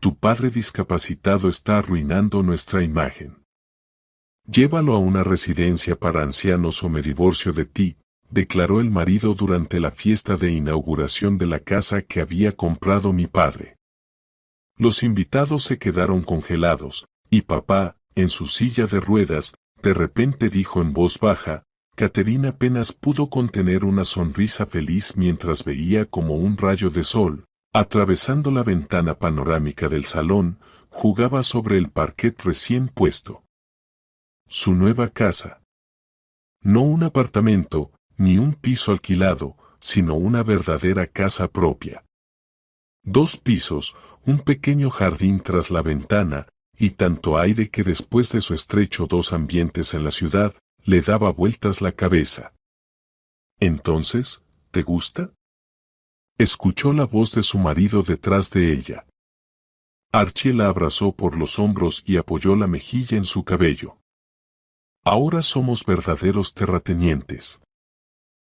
tu padre discapacitado está arruinando nuestra imagen. Llévalo a una residencia para ancianos o me divorcio de ti, declaró el marido durante la fiesta de inauguración de la casa que había comprado mi padre. Los invitados se quedaron congelados, y papá, en su silla de ruedas, de repente dijo en voz baja. Catherine apenas pudo contener una sonrisa feliz mientras veía como un rayo de sol, atravesando la ventana panorámica del salón, jugaba sobre el parquet recién puesto. Su nueva casa. No un apartamento, ni un piso alquilado, sino una verdadera casa propia. 2 pisos, un pequeño jardín tras la ventana, y tanto aire que después de su estrecho 2 ambientes en la ciudad, le daba vueltas la cabeza. «Entonces, ¿te gusta?», escuchó la voz de su marido detrás de ella. Archie la abrazó por los hombros y apoyó la mejilla en su cabello. «Ahora somos verdaderos terratenientes».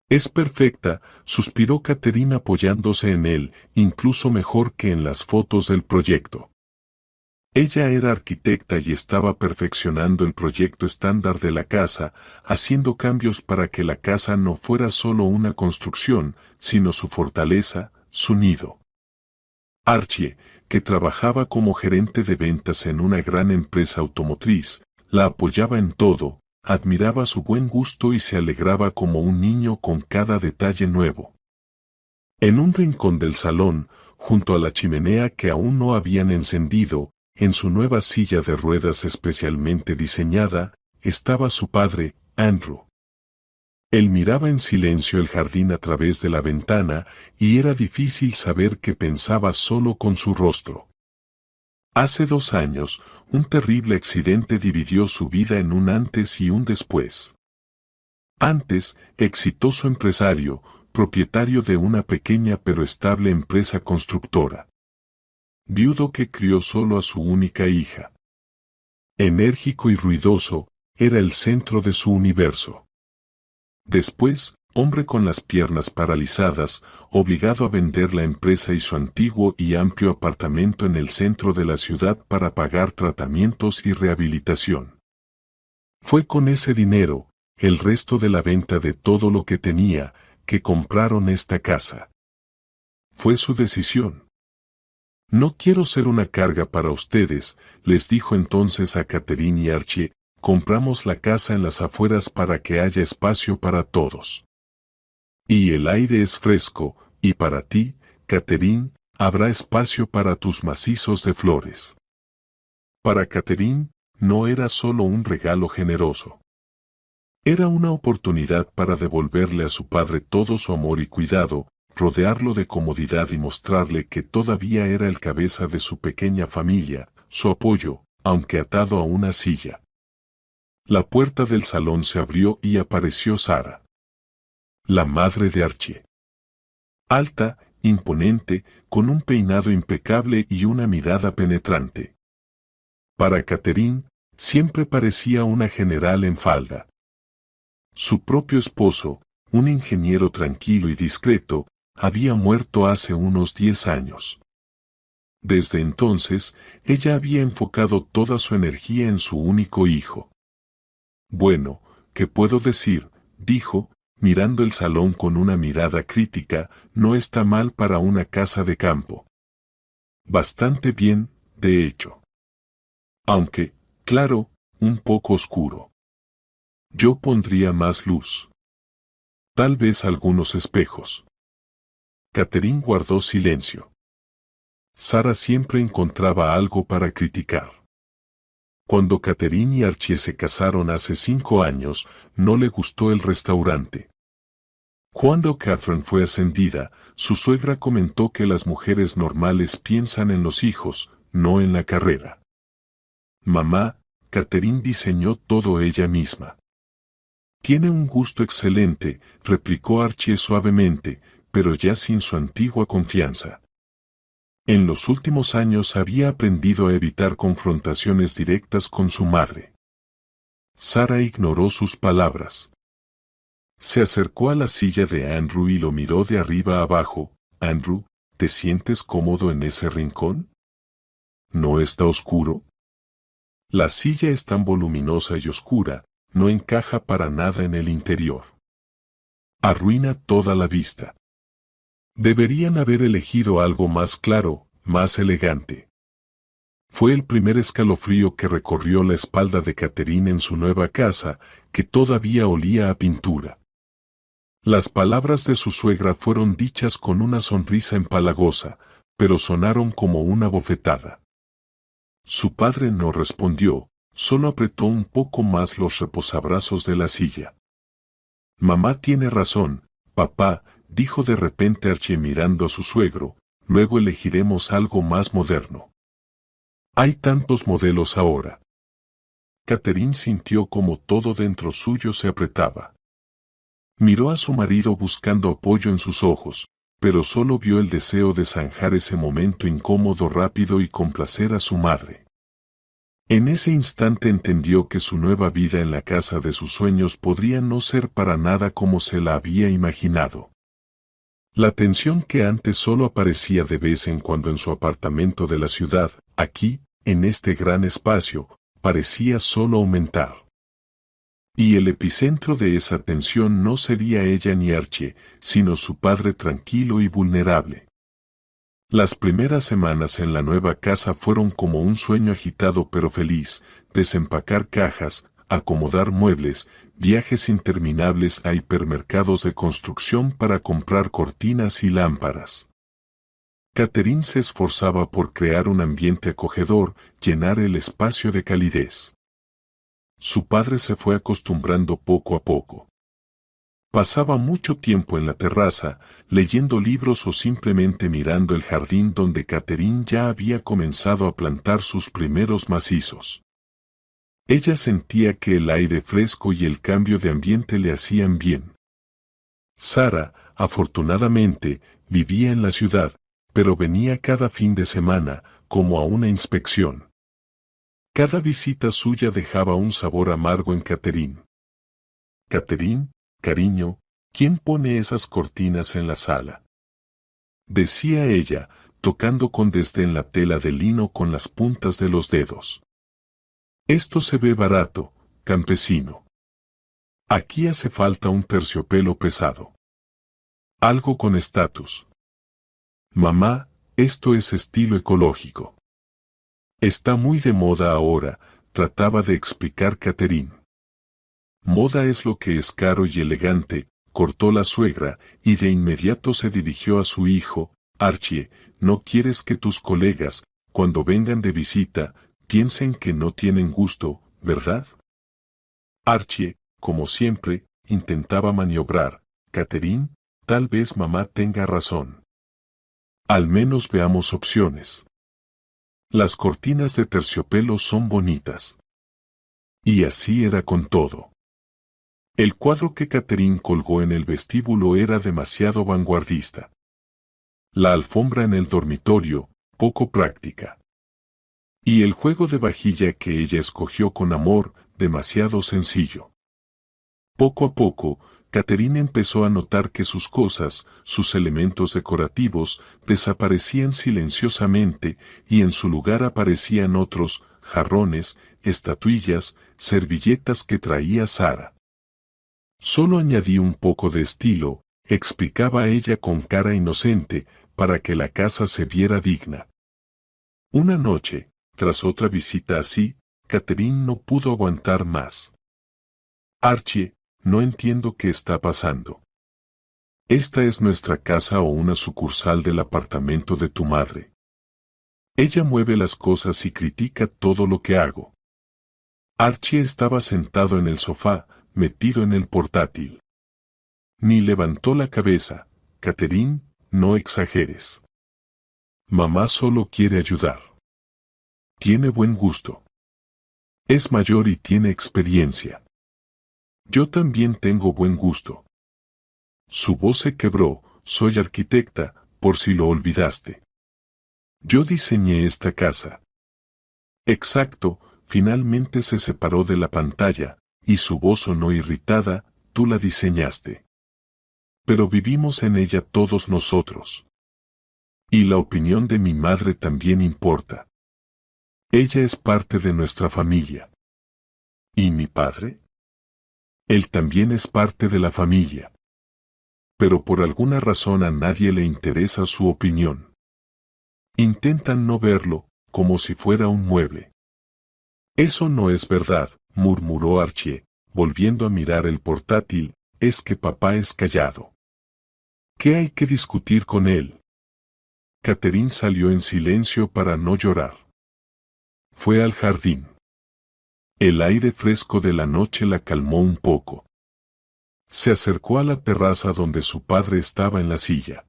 «Es perfecta», suspiró Catherine apoyándose en él, incluso mejor que en las fotos del proyecto. Ella era arquitecta y estaba perfeccionando el proyecto estándar de la casa, haciendo cambios para que la casa no fuera solo una construcción, sino su fortaleza, su nido. Archie, que trabajaba como gerente de ventas en una gran empresa automotriz, la apoyaba en todo, admiraba su buen gusto y se alegraba como un niño con cada detalle nuevo. En un rincón del salón, junto a la chimenea que aún no habían encendido, en su nueva silla de ruedas especialmente diseñada, estaba su padre, Andrew. Él miraba en silencio el jardín a través de la ventana y era difícil saber qué pensaba solo con su rostro. Hace 2 años, un terrible accidente dividió su vida en un antes y un después. Antes, exitoso empresario, propietario de una pequeña pero estable empresa constructora. Viudo que crió solo a su única hija. Enérgico y ruidoso, era el centro de su universo. Después, hombre con las piernas paralizadas, obligado a vender la empresa y su antiguo y amplio apartamento en el centro de la ciudad para pagar tratamientos y rehabilitación. Fue con ese dinero, el resto de la venta de todo lo que tenía, que compraron esta casa. Fue su decisión. «No quiero ser una carga para ustedes», les dijo entonces a Catherine y Archie, «compramos la casa en las afueras para que haya espacio para todos. Y el aire es fresco, y para ti, Catherine, habrá espacio para tus macizos de flores». Para Catherine, no era solo un regalo generoso. Era una oportunidad para devolverle a su padre todo su amor y cuidado, rodearlo de comodidad y mostrarle que todavía era el cabeza de su pequeña familia, su apoyo, aunque atado a una silla. La puerta del salón se abrió y apareció Sara, la madre de Archie. Alta, imponente, con un peinado impecable y una mirada penetrante. Para Catherine, siempre parecía una general en falda. Su propio esposo, un ingeniero tranquilo y discreto, había muerto hace unos 10 años. Desde entonces, ella había enfocado toda su energía en su único hijo. «Bueno, ¿qué puedo decir?», dijo, mirando el salón con una mirada crítica, «no está mal para una casa de campo». Bastante bien, de hecho. Aunque, claro, un poco oscuro. Yo pondría más luz. Tal vez algunos espejos. Catherine guardó silencio. Sara siempre encontraba algo para criticar. Cuando Catherine y Archie se casaron hace 5 años, no le gustó el restaurante. Cuando Catherine fue ascendida, su suegra comentó que las mujeres normales piensan en los hijos, no en la carrera. «Mamá, Catherine diseñó todo ella misma». «Tiene un gusto excelente», replicó Archie suavemente, pero ya sin su antigua confianza. En los últimos años había aprendido a evitar confrontaciones directas con su madre. Sara ignoró sus palabras. Se acercó a la silla de Andrew y lo miró de arriba abajo. «Andrew, ¿te sientes cómodo en ese rincón?». ¿no está oscuro? La silla es tan voluminosa y oscura, no encaja para nada en el interior. Arruina toda la vista. Deberían haber elegido algo más claro, más elegante. Fue el primer escalofrío que recorrió la espalda de Catherine en su nueva casa, que todavía olía a pintura. Las palabras de su suegra fueron dichas con una sonrisa empalagosa, pero sonaron como una bofetada. Su padre no respondió, solo apretó un poco más los reposabrazos de la silla. Mamá tiene razón, papá, dijo de repente Archie mirando a su suegro, luego elegiremos algo más moderno. Hay tantos modelos ahora. Catherine sintió como todo dentro suyo se apretaba. Miró a su marido buscando apoyo en sus ojos, pero solo vio el deseo de zanjar ese momento incómodo rápido y complacer a su madre. En ese instante entendió que su nueva vida en la casa de sus sueños podría no ser para nada como se la había imaginado. La tensión que antes solo aparecía de vez en cuando en su apartamento de la ciudad, aquí, en este gran espacio, parecía solo aumentar. Y el epicentro de esa tensión no sería ella ni Archie, sino su padre tranquilo y vulnerable. Las primeras semanas en la nueva casa fueron como un sueño agitado pero feliz, desempacar cajas, acomodar muebles, viajes interminables a hipermercados de construcción para comprar cortinas y lámparas. Catherine se esforzaba por crear un ambiente acogedor, llenar el espacio de calidez. Su padre se fue acostumbrando poco a poco. Pasaba mucho tiempo en la terraza, leyendo libros o simplemente mirando el jardín donde Catherine ya había comenzado a plantar sus primeros macizos. Ella sentía que el aire fresco y el cambio de ambiente le hacían bien. Sara, afortunadamente, vivía en la ciudad, pero venía cada fin de semana, como a una inspección. Cada visita suya dejaba un sabor amargo en Catherine. Catherine, cariño, ¿quién pone esas cortinas en la sala?, decía ella, tocando con desdén la tela de lino con las puntas de los dedos. Esto se ve barato, campesino. Aquí hace falta un terciopelo pesado. Algo con estatus. Mamá, esto es estilo ecológico. Está muy de moda ahora, trataba de explicar Catherine. Moda es lo que es caro y elegante, cortó la suegra, y de inmediato se dirigió a su hijo, Archie, ¿no quieres que tus colegas, cuando vengan de visita, piensen que no tienen gusto, verdad? Archie, como siempre, intentaba maniobrar. Catherine, tal vez mamá tenga razón. Al menos veamos opciones. Las cortinas de terciopelo son bonitas. Y así era con todo. El cuadro que Catherine colgó en el vestíbulo era demasiado vanguardista. La alfombra en el dormitorio, poco práctica. Y el juego de vajilla que ella escogió con amor, demasiado sencillo. Poco a poco, Catherine empezó a notar que sus cosas, sus elementos decorativos, desaparecían silenciosamente y en su lugar aparecían otros, jarrones, estatuillas, servilletas que traía Sara. Solo añadí un poco de estilo, explicaba ella con cara inocente, para que la casa se viera digna. Una noche, tras otra visita así, Catherine no pudo aguantar más. Archie, no entiendo qué está pasando. Esta es nuestra casa o una sucursal del apartamento de tu madre. Ella mueve las cosas y critica todo lo que hago. Archie estaba sentado en el sofá, metido en el portátil. Ni levantó la cabeza. Catherine, no exageres. Mamá solo quiere ayudar. Tiene buen gusto. Es mayor y tiene experiencia. Yo también tengo buen gusto. Su voz se quebró, soy arquitecta, por si lo olvidaste. Yo diseñé esta casa. Exacto, finalmente se separó de la pantalla, y su voz sonó irritada, tú la diseñaste. Pero vivimos en ella todos nosotros. Y la opinión de mi madre también importa. Ella es parte de nuestra familia. ¿Y mi padre? Él también es parte de la familia. Pero por alguna razón a nadie le interesa su opinión. Intentan no verlo, como si fuera un mueble. Eso no es verdad, murmuró Archie, volviendo a mirar el portátil, es que papá es callado. ¿Qué hay que discutir con él? Catherine salió en silencio para no llorar. Fue al jardín. El aire fresco de la noche la calmó un poco. Se acercó a la terraza donde su padre estaba en la silla.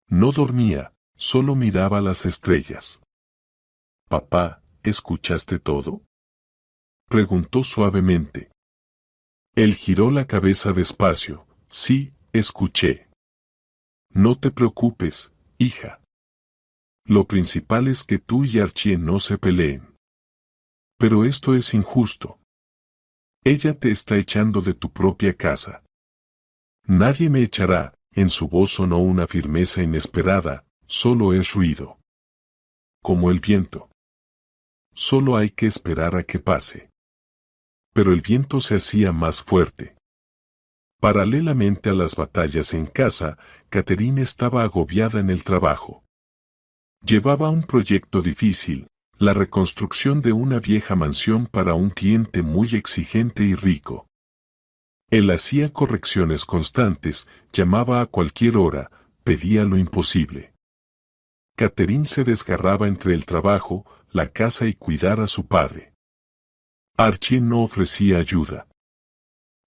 No dormía, solo miraba las estrellas. «Papá, ¿escuchaste todo?», preguntó suavemente. Él giró la cabeza despacio. «Sí, escuché». «No te preocupes, hija. Lo principal es que tú y Archie no se peleen. Pero esto es injusto. Ella te está echando de tu propia casa». «Nadie me echará», en su voz sonó una firmeza inesperada, «solo es ruido. Como el viento. Solo hay que esperar a que pase». Pero el viento se hacía más fuerte. Paralelamente a las batallas en casa, Catherine estaba agobiada en el trabajo. Llevaba un proyecto difícil, la reconstrucción de una vieja mansión para un cliente muy exigente y rico. Él hacía correcciones constantes, llamaba a cualquier hora, pedía lo imposible. Catherine se desgarraba entre el trabajo, la casa y cuidar a su padre. Archie no ofrecía ayuda.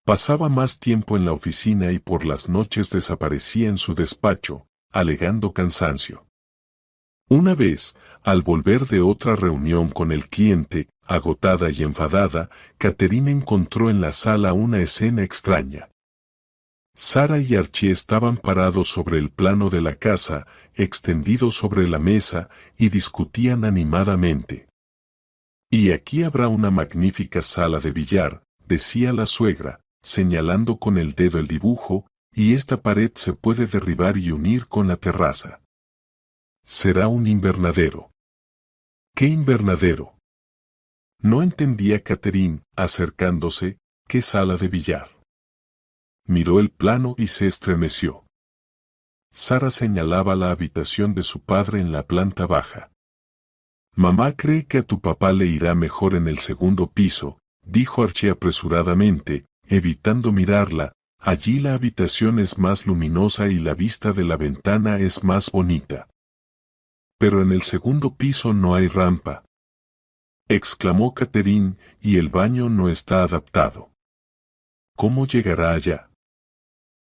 Pasaba más tiempo en la oficina y por las noches desaparecía en su despacho, alegando cansancio. Una vez, al volver de otra reunión con el cliente, agotada y enfadada, Catherine encontró en la sala una escena extraña. Sarah y Archie estaban parados sobre el plano de la casa, extendidos sobre la mesa, y discutían animadamente. «Y aquí habrá una magnífica sala de billar», decía la suegra, señalando con el dedo el dibujo, «y esta pared se puede derribar y unir con la terraza. Será un invernadero». «¿Qué invernadero?», no entendía Catherine, acercándose. «¿Qué sala de billar?». Miró el plano y se estremeció. Sarah señalaba la habitación de su padre en la planta baja. «Mamá cree que a tu papá le irá mejor en el segundo piso», dijo Archie apresuradamente, evitando mirarla. «Allí la habitación es más luminosa y la vista de la ventana es más bonita». «Pero en el segundo piso no hay rampa», exclamó Catherine, «y el baño no está adaptado». «¿Cómo llegará allá?».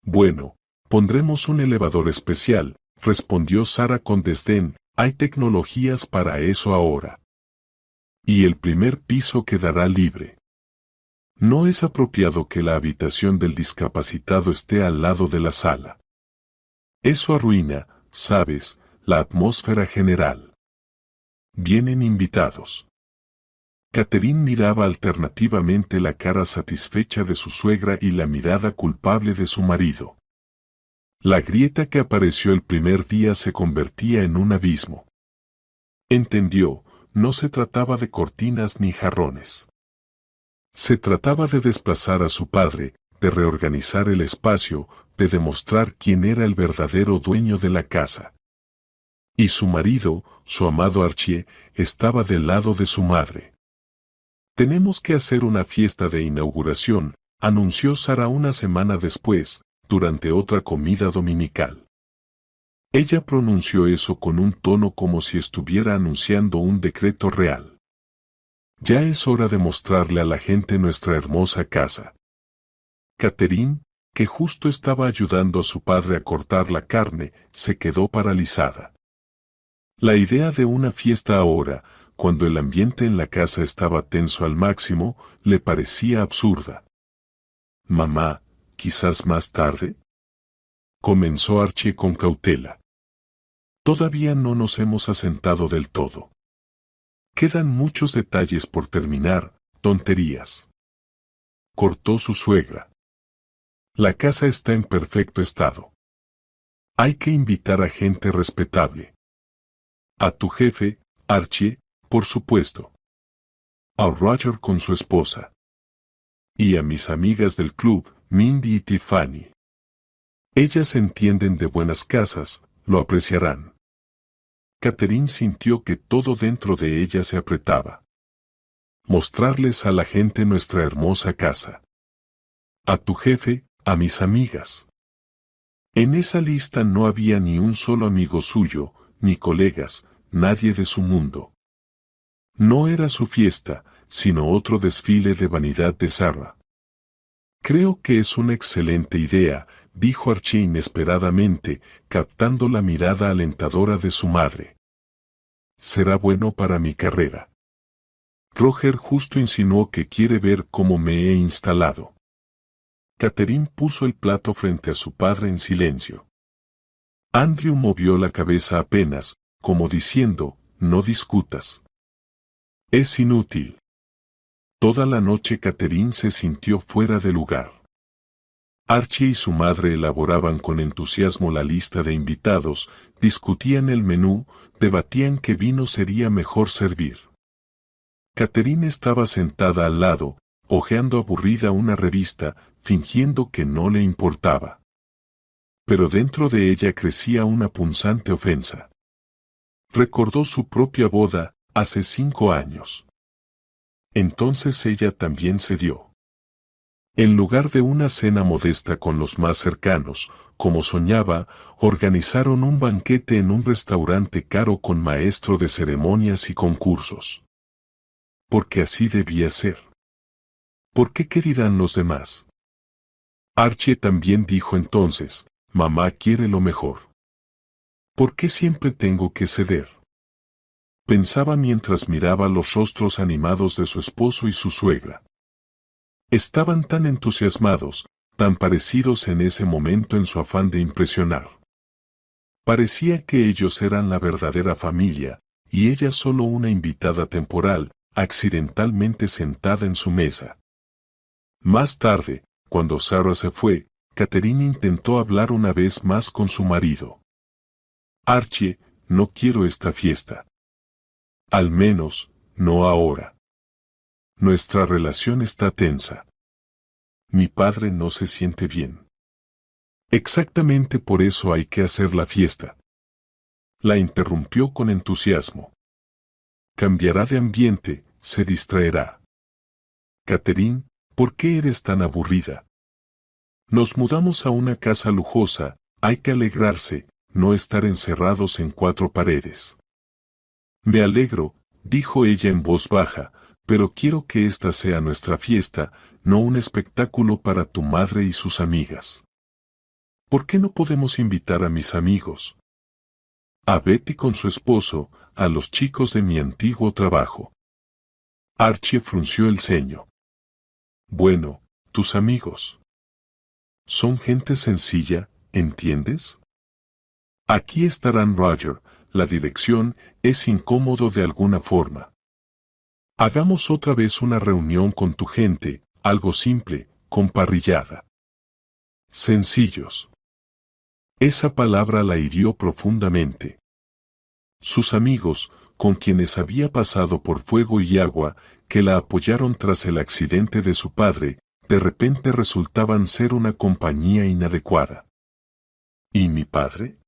«Bueno, pondremos un elevador especial», respondió Sarah con desdén. «Hay tecnologías para eso ahora. Y el primer piso quedará libre. No es apropiado que la habitación del discapacitado esté al lado de la sala. Eso arruina, sabes, la atmósfera general. Vienen invitados». Catherine miraba alternativamente la cara satisfecha de su suegra y la mirada culpable de su marido. La grieta que apareció el primer día se convertía en un abismo. Entendió, no se trataba de cortinas ni jarrones. Se trataba de desplazar a su padre, de reorganizar el espacio, de demostrar quién era el verdadero dueño de la casa. Y su marido, su amado Archie, estaba del lado de su madre. «Tenemos que hacer una fiesta de inauguración», anunció Sarah una semana después, durante otra comida dominical. Ella pronunció eso con un tono como si estuviera anunciando un decreto real. «Ya es hora de mostrarle a la gente nuestra hermosa casa». Catherine, que justo estaba ayudando a su padre a cortar la carne, se quedó paralizada. La idea de una fiesta ahora, cuando el ambiente en la casa estaba tenso al máximo, le parecía absurda. «Mamá, quizás más tarde», comenzó Archie con cautela. «Todavía no nos hemos asentado del todo. Quedan muchos detalles por terminar, tonterías», cortó su suegra. «La casa está en perfecto estado. Hay que invitar a gente respetable. A tu jefe, Archie, por supuesto. A Roger con su esposa. Y a mis amigas del club, Mindy y Tiffany. Ellas entienden de buenas casas, lo apreciarán. Catherine sintió que todo dentro de ella se apretaba. Mostrarles a la gente nuestra hermosa casa. A tu jefe, a mis amigas. En esa lista no había ni un solo amigo suyo, ni colegas, nadie de su mundo. No era su fiesta, sino otro desfile de vanidad de Sarah. Creo que es una excelente idea, dijo Archie inesperadamente, captando la mirada alentadora de su madre. Será bueno para mi carrera. Roger justo insinuó que quiere ver cómo me he instalado. Catherine puso el plato frente a su padre en silencio. Andrew movió la cabeza apenas, como diciendo, no discutas. Es inútil. Toda la noche Catherine se sintió fuera de lugar. Archie y su madre elaboraban con entusiasmo la lista de invitados, discutían el menú, debatían qué vino sería mejor servir. Catherine estaba sentada al lado, hojeando aburrida una revista, fingiendo que no le importaba. Pero dentro de ella crecía una punzante ofensa. Recordó su propia boda, hace 5 años. Entonces ella también cedió. En lugar de una cena modesta con los más cercanos, como soñaba, organizaron un banquete en un restaurante caro con maestro de ceremonias y concursos. Porque así debía ser. ¿Por qué dirán los demás? Archie también dijo entonces, mamá quiere lo mejor. ¿Por qué siempre tengo que ceder? Pensaba mientras miraba los rostros animados de su esposo y su suegra. Estaban tan entusiasmados, tan parecidos en ese momento en su afán de impresionar. Parecía que ellos eran la verdadera familia, y ella solo una invitada temporal, accidentalmente sentada en su mesa. Más tarde, cuando Sarah se fue, Catherine intentó hablar una vez más con su marido. Archie, no quiero esta fiesta. Al menos, no ahora. Nuestra relación está tensa. Mi padre no se siente bien. Exactamente por eso hay que hacer la fiesta. La interrumpió con entusiasmo. Cambiará de ambiente, se distraerá. Catherine, ¿por qué eres tan aburrida? Nos mudamos a una casa lujosa, hay que alegrarse, no estar encerrados en 4 paredes. Me alegro, dijo ella en voz baja, pero quiero que esta sea nuestra fiesta, no un espectáculo para tu madre y sus amigas. ¿Por qué no podemos invitar a mis amigos? A Betty con su esposo, a los chicos de mi antiguo trabajo. Archie frunció el ceño. Bueno, tus amigos. Son gente sencilla, ¿entiendes? Aquí estarán Roger, la dirección, es incómodo de alguna forma. Hagamos otra vez una reunión con tu gente, algo simple, con parrillada. Sencillos. Esa palabra la hirió profundamente. Sus amigos, con quienes había pasado por fuego y agua, que la apoyaron tras el accidente de su padre, de repente resultaban ser una compañía inadecuada. ¿Y mi padre?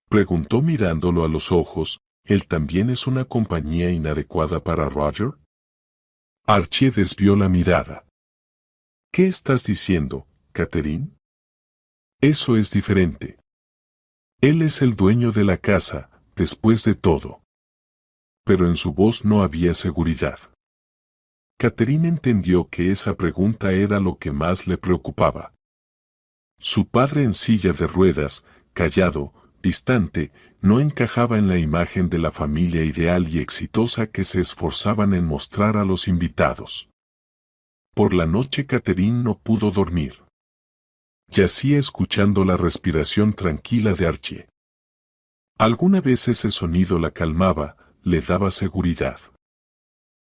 Preguntó mirándolo a los ojos, ¿él también es una compañía inadecuada para Roger? Archie desvió la mirada. ¿Qué estás diciendo, Catherine? Eso es diferente. Él es el dueño de la casa, después de todo. Pero en su voz no había seguridad. Catherine entendió que esa pregunta era lo que más le preocupaba. Su padre en silla de ruedas, callado, distante, no encajaba en la imagen de la familia ideal y exitosa que se esforzaban en mostrar a los invitados. Por la noche Catherine no pudo dormir. Yacía escuchando la respiración tranquila de Archie. Alguna vez ese sonido la calmaba, le daba seguridad.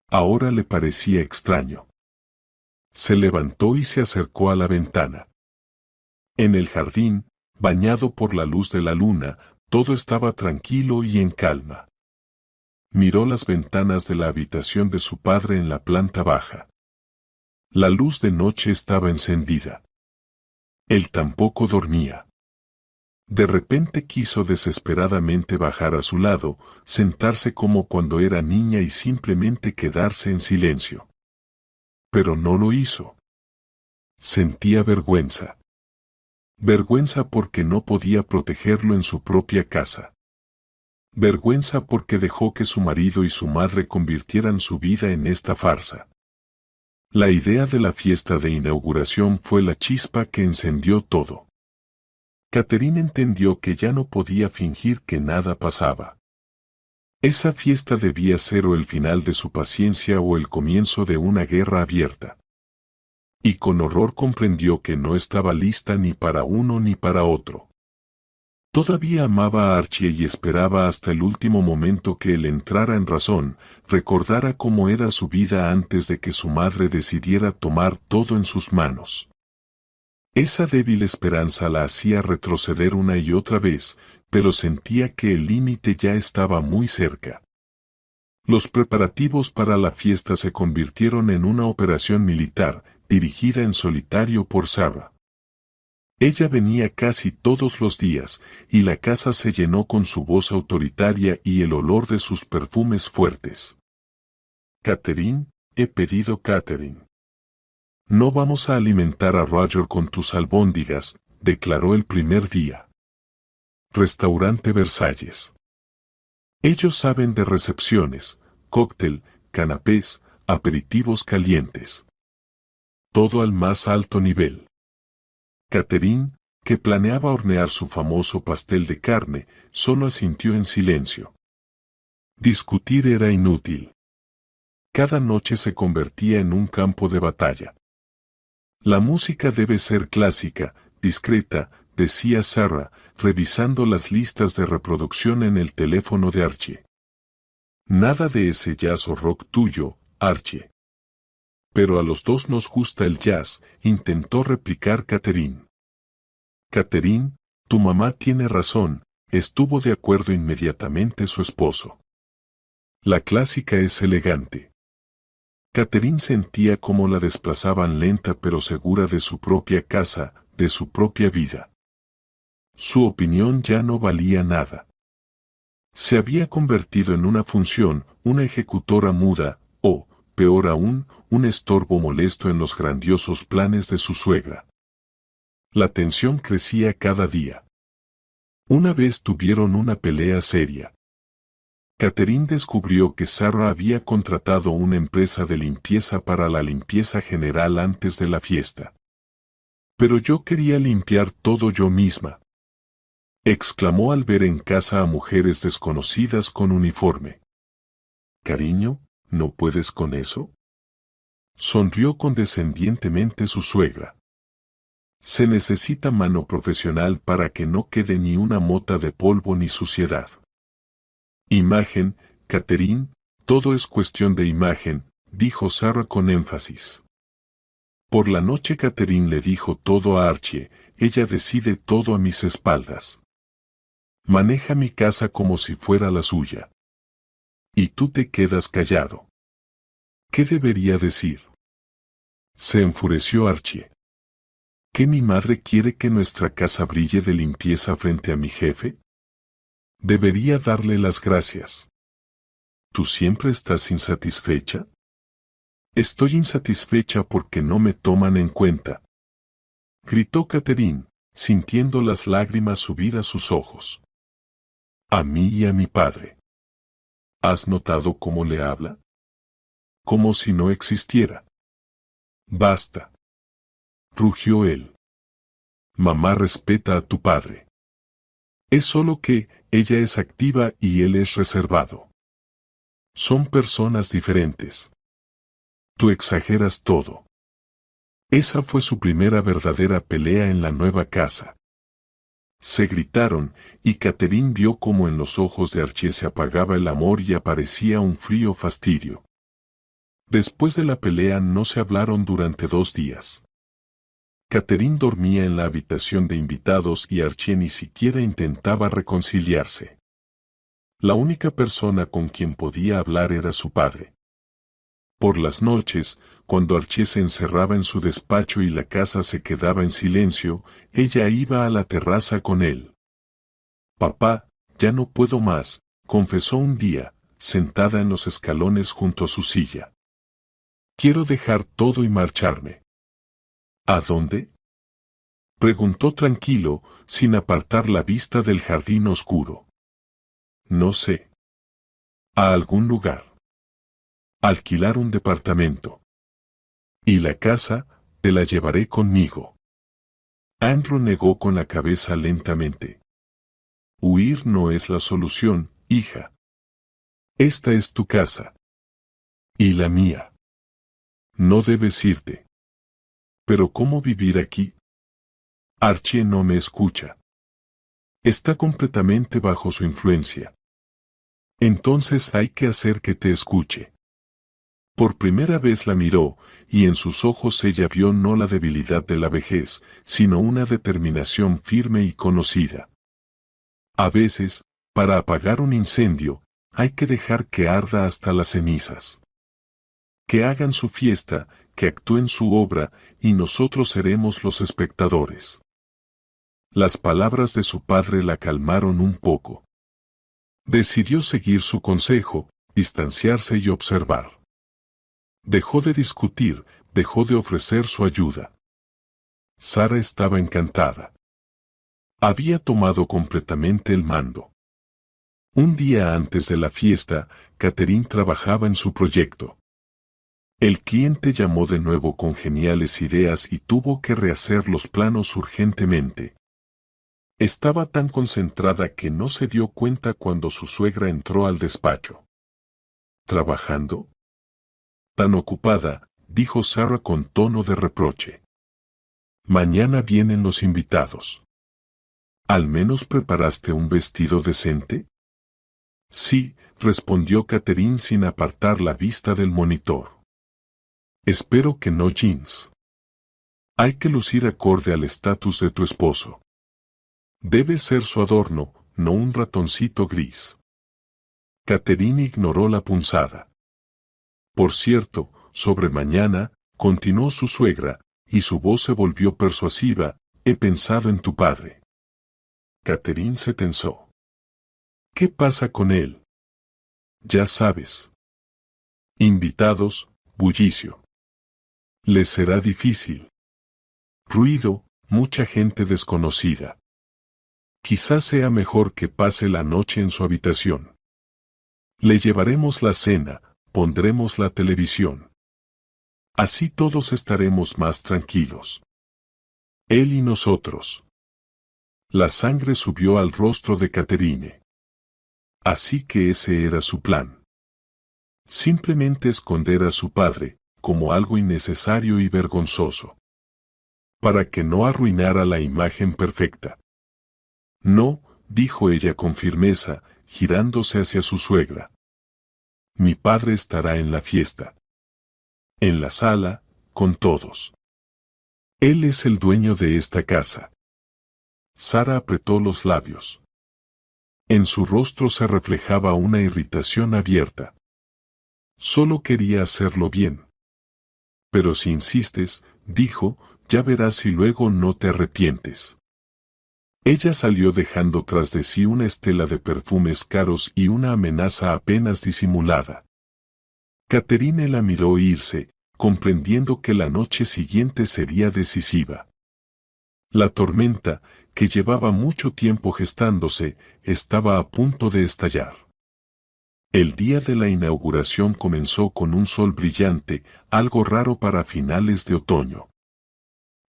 Ahora le parecía extraño. Se levantó y se acercó a la ventana. En el jardín, bañado por la luz de la luna, todo estaba tranquilo y en calma. miró las ventanas de la habitación de su padre en la planta baja. La luz de noche estaba encendida. Él tampoco dormía. De repente quiso desesperadamente bajar a su lado, sentarse como cuando era niña y simplemente quedarse en silencio. Pero no lo hizo. Sentía vergüenza. Vergüenza porque no podía protegerlo en su propia casa. Vergüenza porque dejó que su marido y su madre convirtieran su vida en esta farsa. La idea de la fiesta de inauguración fue la chispa que encendió todo. Catherine entendió que ya no podía fingir que nada pasaba. Esa fiesta debía ser o el final de su paciencia o el comienzo de una guerra abierta. Y con horror comprendió que no estaba lista ni para uno ni para otro. Todavía amaba a Archie y esperaba hasta el último momento que él entrara en razón, recordara cómo era su vida antes de que su madre decidiera tomar todo en sus manos. Esa débil esperanza la hacía retroceder una y otra vez, pero sentía que el límite ya estaba muy cerca. Los preparativos para la fiesta se convirtieron en una operación militar, dirigida en solitario por Sarah. Ella venía casi todos los días, y la casa se llenó con su voz autoritaria y el olor de sus perfumes fuertes. «Catherine, he pedido Catherine. No vamos a alimentar a Roger con tus albóndigas», declaró el primer día. Restaurante Versalles. Ellos saben de recepciones, cóctel, canapés, aperitivos calientes. Todo al más alto nivel. Catherine, que planeaba hornear su famoso pastel de carne, solo asintió en silencio. Discutir era inútil. Cada noche se convertía en un campo de batalla. La música debe ser clásica, discreta, decía Sarah, revisando las listas de reproducción en el teléfono de Archie. Nada de ese jazz o rock tuyo, Archie. Pero a los dos nos gusta el jazz, intentó replicar Catherine. Catherine, tu mamá tiene razón, estuvo de acuerdo inmediatamente su esposo. La clásica es elegante. Catherine sentía cómo la desplazaban lenta pero segura de su propia casa, de su propia vida. Su opinión ya no valía nada. Se había convertido en una función, una ejecutora muda, o, peor aún, un estorbo molesto en los grandiosos planes de su suegra. La tensión crecía cada día. Una vez tuvieron una pelea seria. Catherine descubrió que Sarah había contratado una empresa de limpieza para la limpieza general antes de la fiesta. «Pero yo quería limpiar todo yo misma», exclamó al ver en casa a mujeres desconocidas con uniforme. «Cariño, ¿no puedes con eso?», sonrió condescendientemente su suegra. «Se necesita mano profesional para que no quede ni una mota de polvo ni suciedad». «Imagen, Catherine, todo es cuestión de imagen», dijo Sarah con énfasis. Por la noche Catherine le dijo todo a Archie, ella decide todo a mis espaldas. Maneja mi casa como si fuera la suya. Y tú te quedas callado. ¿Qué debería decir? Se enfureció Archie. ¿Que mi madre quiere que nuestra casa brille de limpieza frente a mi jefe? Debería darle las gracias. ¿Tú siempre estás insatisfecha? Estoy insatisfecha porque no me toman en cuenta. Gritó Catherine, sintiendo las lágrimas subir a sus ojos. A mí y a mi padre. ¿Has notado cómo le habla? Como si no existiera. Basta. Rugió él. Mamá respeta a tu padre. Es solo que ella es activa y él es reservado. Son personas diferentes. Tú exageras todo. Esa fue su primera verdadera pelea en la nueva casa. Se gritaron, y Catherine vio cómo en los ojos de Archie se apagaba el amor y aparecía un frío fastidio. Después de la pelea no se hablaron durante 2 días. Catherine dormía en la habitación de invitados y Archie ni siquiera intentaba reconciliarse. La única persona con quien podía hablar era su padre. Por las noches, cuando Archie se encerraba en su despacho y la casa se quedaba en silencio, ella iba a la terraza con él. «Papá, ya no puedo más», confesó un día, sentada en los escalones junto a su silla. «Quiero dejar todo y marcharme». «¿A dónde?», preguntó tranquilo, sin apartar la vista del jardín oscuro. «No sé. A algún lugar. Alquilar un departamento. Y la casa, te la llevaré conmigo». Andrew negó con la cabeza lentamente. «Huir no es la solución, hija. Esta es tu casa. Y la mía. No debes irte». «¿Pero cómo vivir aquí?» «Archie no me escucha. Está completamente bajo su influencia. Entonces hay que hacer que te escuche». Por primera vez la miró, y en sus ojos ella vio no la debilidad de la vejez, sino una determinación firme y conocida. A veces, para apagar un incendio, hay que dejar que arda hasta las cenizas. Que hagan su fiesta, que actúen su obra, y nosotros seremos los espectadores. Las palabras de su padre la calmaron un poco. Decidió seguir su consejo, distanciarse y observar. Dejó de discutir, dejó de ofrecer su ayuda. Sara estaba encantada. Había tomado completamente el mando. Un día antes de la fiesta, Catherine trabajaba en su proyecto. El cliente llamó de nuevo con geniales ideas y tuvo que rehacer los planos urgentemente. Estaba tan concentrada que no se dio cuenta cuando su suegra entró al despacho. ¿Trabajando? Tan ocupada, dijo Sara con tono de reproche. Mañana vienen los invitados. ¿Al menos preparaste un vestido decente? Sí, respondió Catherine sin apartar la vista del monitor. Espero que no jeans. Hay que lucir acorde al estatus de tu esposo. Debe ser su adorno, no un ratoncito gris. Catherine ignoró la punzada. Por cierto, sobre mañana, continuó su suegra, y su voz se volvió persuasiva, he pensado en tu padre. Catherine se tensó. ¿Qué pasa con él? Ya sabes. Invitados, bullicio. Les será difícil. Ruido, mucha gente desconocida. Quizás sea mejor que pase la noche en su habitación. Le llevaremos la cena, pondremos la televisión. Así todos estaremos más tranquilos. Él y nosotros. La sangre subió al rostro de Catherine. Así que ese era su plan. Simplemente esconder a su padre, como algo innecesario y vergonzoso. Para que no arruinara la imagen perfecta. No, dijo ella con firmeza, girándose hacia su suegra. Mi padre estará en la fiesta. En la sala, con todos. Él es el dueño de esta casa. Sara apretó los labios. En su rostro se reflejaba una irritación abierta. Solo quería hacerlo bien. Pero si insistes, dijo, ya verás si luego no te arrepientes. Ella salió dejando tras de sí una estela de perfumes caros y una amenaza apenas disimulada. Catherine la miró irse, comprendiendo que la noche siguiente sería decisiva. La tormenta, que llevaba mucho tiempo gestándose, estaba a punto de estallar. El día de la inauguración comenzó con un sol brillante, algo raro para finales de otoño.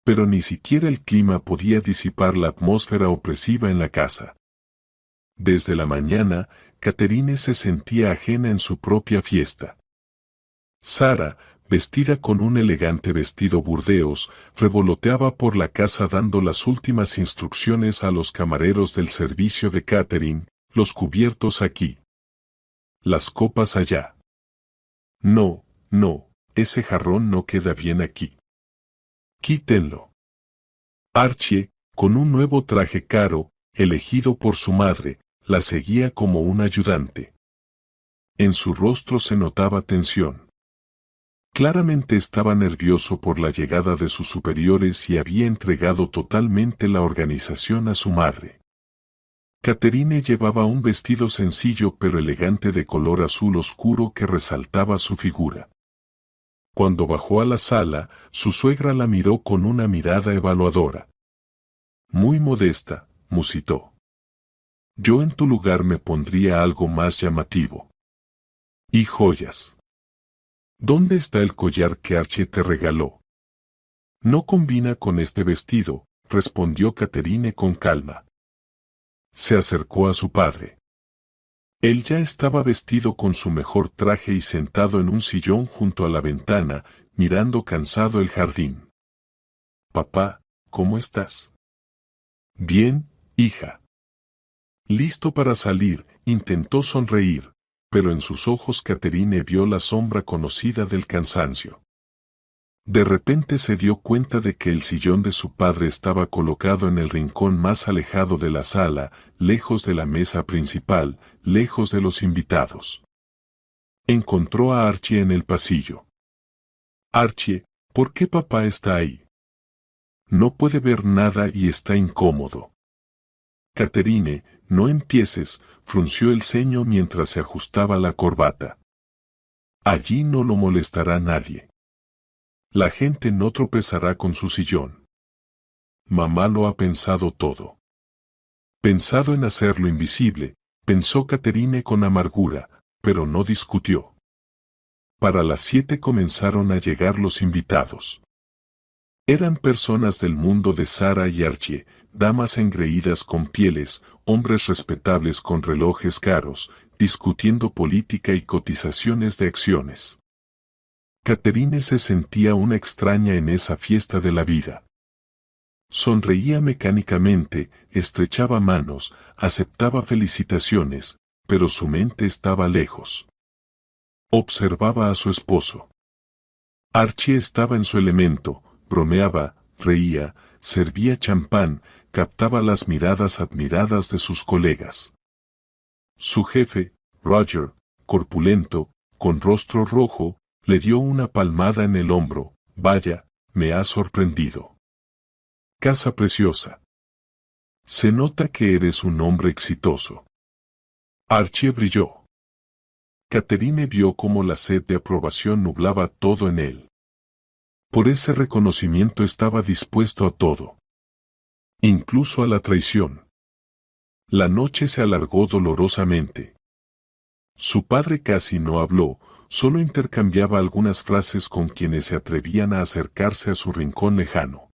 Pero ni siquiera el clima podía disipar la atmósfera opresiva en la casa. Desde la mañana, Catherine se sentía ajena en su propia fiesta. Sara, vestida con un elegante vestido burdeos, revoloteaba por la casa dando las últimas instrucciones a los camareros del servicio de catering, los cubiertos aquí. Las copas allá. No, no, ese jarrón no queda bien aquí. Quítenlo. Archie, con un nuevo traje caro, elegido por su madre, la seguía como un ayudante. En su rostro se notaba tensión. Claramente estaba nervioso por la llegada de sus superiores y había entregado totalmente la organización a su madre. Catherine llevaba un vestido sencillo pero elegante de color azul oscuro que resaltaba su figura. Cuando bajó a la sala, su suegra la miró con una mirada evaluadora. Muy modesta, musitó. Yo en tu lugar me pondría algo más llamativo. Y joyas. ¿Dónde está el collar que Archie te regaló? No combina con este vestido, respondió Catherine con calma. Se acercó a su padre. Él ya estaba vestido con su mejor traje y sentado en un sillón junto a la ventana, mirando cansado el jardín. Papá, ¿cómo estás? Bien, hija. Listo para salir, intentó sonreír, pero en sus ojos Catherine vio la sombra conocida del cansancio. De repente se dio cuenta de que el sillón de su padre estaba colocado en el rincón más alejado de la sala, lejos de la mesa principal, lejos de los invitados. Encontró a Archie en el pasillo. Archie, ¿por qué papá está ahí? No puede ver nada y está incómodo. Catherine, no empieces, frunció el ceño mientras se ajustaba la corbata. Allí no lo molestará nadie. La gente no tropezará con su sillón. Mamá lo ha pensado todo. Pensado en hacerlo invisible, pensó Catherine con amargura, pero no discutió. Para las 7 comenzaron a llegar los invitados. Eran personas del mundo de Sarah y Archie, damas engreídas con pieles, hombres respetables con relojes caros, discutiendo política y cotizaciones de acciones. Catherine se sentía una extraña en esa fiesta de la vida. Sonreía mecánicamente, estrechaba manos, aceptaba felicitaciones, pero su mente estaba lejos. Observaba a su esposo. Archie estaba en su elemento, bromeaba, reía, servía champán, captaba las miradas admiradas de sus colegas. Su jefe, Roger, corpulento, con rostro rojo, le dio una palmada en el hombro. Vaya, me ha sorprendido. Casa preciosa. Se nota que eres un hombre exitoso. Archie brilló. Catherine vio cómo la sed de aprobación nublaba todo en él. Por ese reconocimiento estaba dispuesto a todo. Incluso a la traición. La noche se alargó dolorosamente. Su padre casi no habló, solo intercambiaba algunas frases con quienes se atrevían a acercarse a su rincón lejano.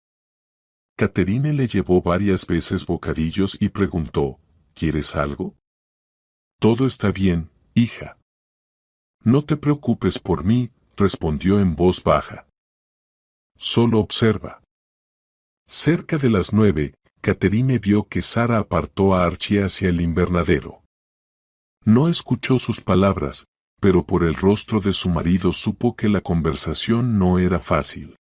Catherine le llevó varias veces bocadillos y preguntó, ¿quieres algo? Todo está bien, hija. No te preocupes por mí, respondió en voz baja. Solo observa. Cerca de las 9, Catherine vio que Sarah apartó a Archie hacia el invernadero. No escuchó sus palabras, pero por el rostro de su marido supo que la conversación no era fácil.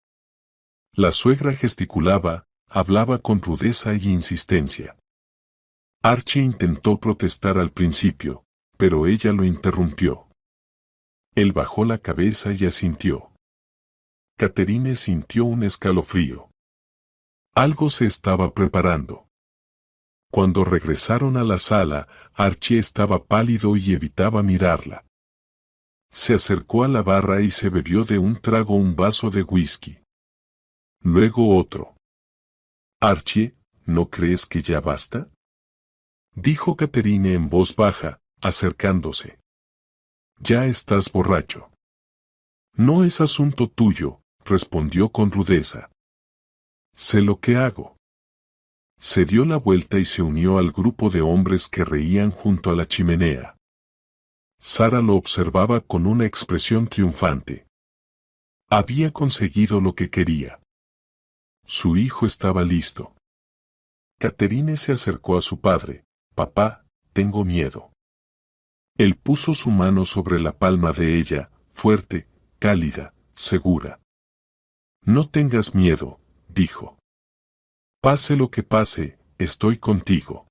La suegra gesticulaba, hablaba con rudeza y insistencia. Archie intentó protestar al principio, pero ella lo interrumpió. Él bajó la cabeza y asintió. Catherine sintió un escalofrío. Algo se estaba preparando. Cuando regresaron a la sala, Archie estaba pálido y evitaba mirarla. Se acercó a la barra y se bebió de un trago un vaso de whisky. Luego otro. Archie, ¿no crees que ya basta? Dijo Catherine en voz baja, acercándose. Ya estás borracho. No es asunto tuyo, respondió con rudeza. Sé lo que hago. Se dio la vuelta y se unió al grupo de hombres que reían junto a la chimenea. Sarah lo observaba con una expresión triunfante. Había conseguido lo que quería. Su hijo estaba listo. Catherine se acercó a su padre. Papá, tengo miedo. Él puso su mano sobre la palma de ella, fuerte, cálida, segura. No tengas miedo, dijo. Pase lo que pase, estoy contigo.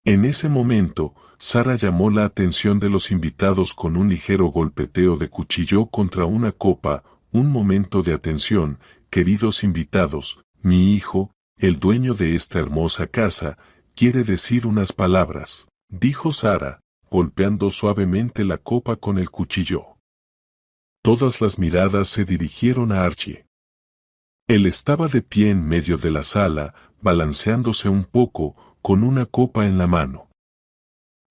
En ese momento, Sara llamó la atención de los invitados con un ligero golpeteo de cuchillo contra una copa. Un momento de atención, queridos invitados, mi hijo, el dueño de esta hermosa casa, quiere decir unas palabras, dijo Sara, golpeando suavemente la copa con el cuchillo. Todas las miradas se dirigieron a Archie. Él estaba de pie en medio de la sala, balanceándose un poco, con una copa en la mano.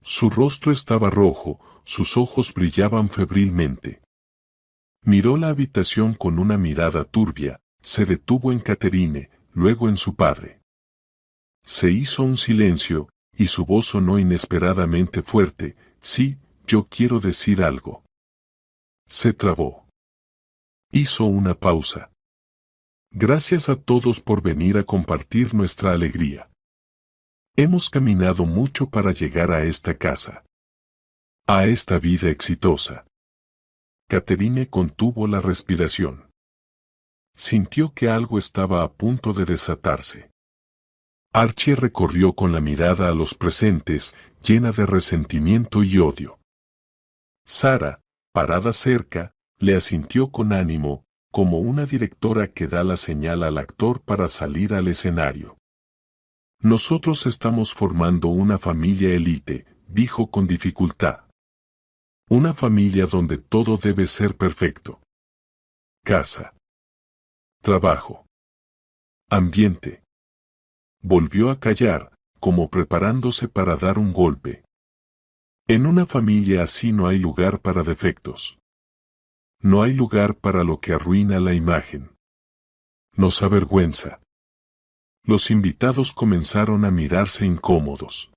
Su rostro estaba rojo, sus ojos brillaban febrilmente. Miró la habitación con una mirada turbia, se detuvo en Catherine, luego en su padre. Se hizo un silencio, y su voz sonó inesperadamente fuerte, sí, yo quiero decir algo. Se trabó. Hizo una pausa. Gracias a todos por venir a compartir nuestra alegría. Hemos caminado mucho para llegar a esta casa. A esta vida exitosa. Catherine contuvo la respiración. Sintió que algo estaba a punto de desatarse. Archie recorrió con la mirada a los presentes, llena de resentimiento y odio. Sara, parada cerca, le asintió con ánimo, como una directora que da la señal al actor para salir al escenario. Nosotros estamos formando una familia élite, dijo con dificultad. Una familia donde todo debe ser perfecto. Casa. Trabajo. Ambiente. Volvió a callar, como preparándose para dar un golpe. En una familia así no hay lugar para defectos. No hay lugar para lo que arruina la imagen. Nos avergüenza. Los invitados comenzaron a mirarse incómodos.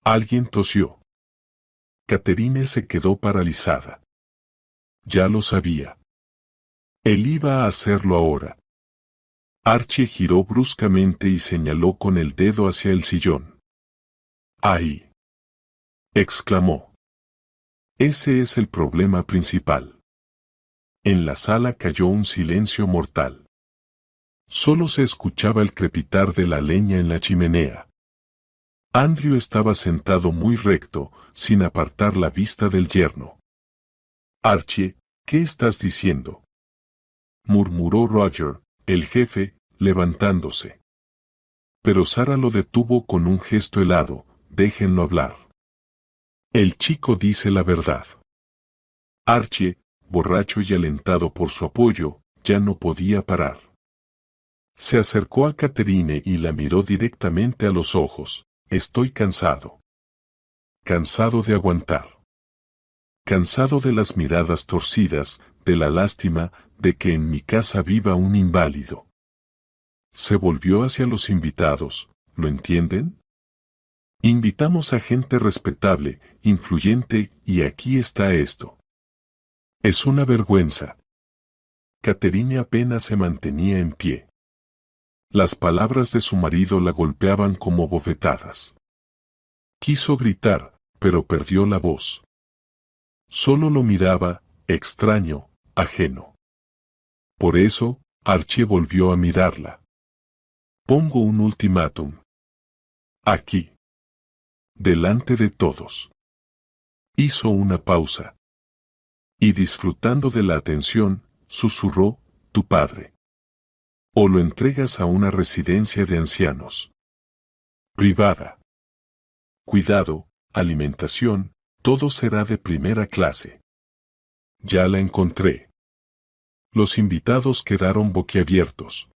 Alguien tosió. Catherine se quedó paralizada. Ya lo sabía. Él iba a hacerlo ahora. Archie giró bruscamente y señaló con el dedo hacia el sillón. ¡Ahí! Exclamó. Ese es el problema principal. En la sala cayó un silencio mortal. Solo se escuchaba el crepitar de la leña en la chimenea. Andrew estaba sentado muy recto, sin apartar la vista del yerno. Archie, ¿qué estás diciendo?, murmuró Roger, el jefe, levantándose. Pero Sara lo detuvo con un gesto helado. Déjenlo hablar. El chico dice la verdad. Archie, borracho y alentado por su apoyo, ya no podía parar. Se acercó a Catherine y la miró directamente a los ojos. Estoy cansado. Cansado de aguantar. Cansado de las miradas torcidas, de la lástima, de que en mi casa viva un inválido. Se volvió hacia los invitados, ¿lo entienden? Invitamos a gente respetable, influyente, y aquí está esto. Es una vergüenza. Catherine apenas se mantenía en pie. Las palabras de su marido la golpeaban como bofetadas. Quiso gritar, pero perdió la voz. Solo lo miraba, extraño, ajeno. Por eso, Archie volvió a mirarla. Pongo un ultimátum. Aquí. Delante de todos. Hizo una pausa. Y disfrutando de la atención, susurró, tu padre. O lo entregas a una residencia de ancianos. Privada. Cuidado, alimentación, todo será de primera clase. Ya la encontré. Los invitados quedaron boquiabiertos.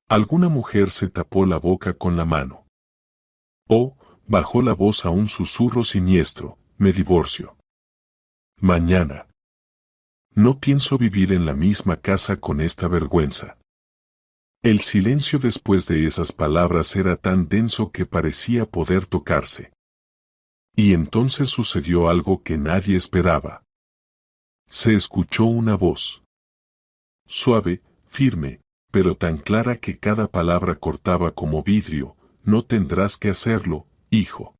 Alguna mujer se tapó la boca con la mano. O, bajó la voz a un susurro siniestro, me divorcio. Mañana. No pienso vivir en la misma casa con esta vergüenza. El silencio después de esas palabras era tan denso que parecía poder tocarse. Y entonces sucedió algo que nadie esperaba. Se escuchó una voz. Suave, firme, pero tan clara que cada palabra cortaba como vidrio, no tendrás que hacerlo, hijo.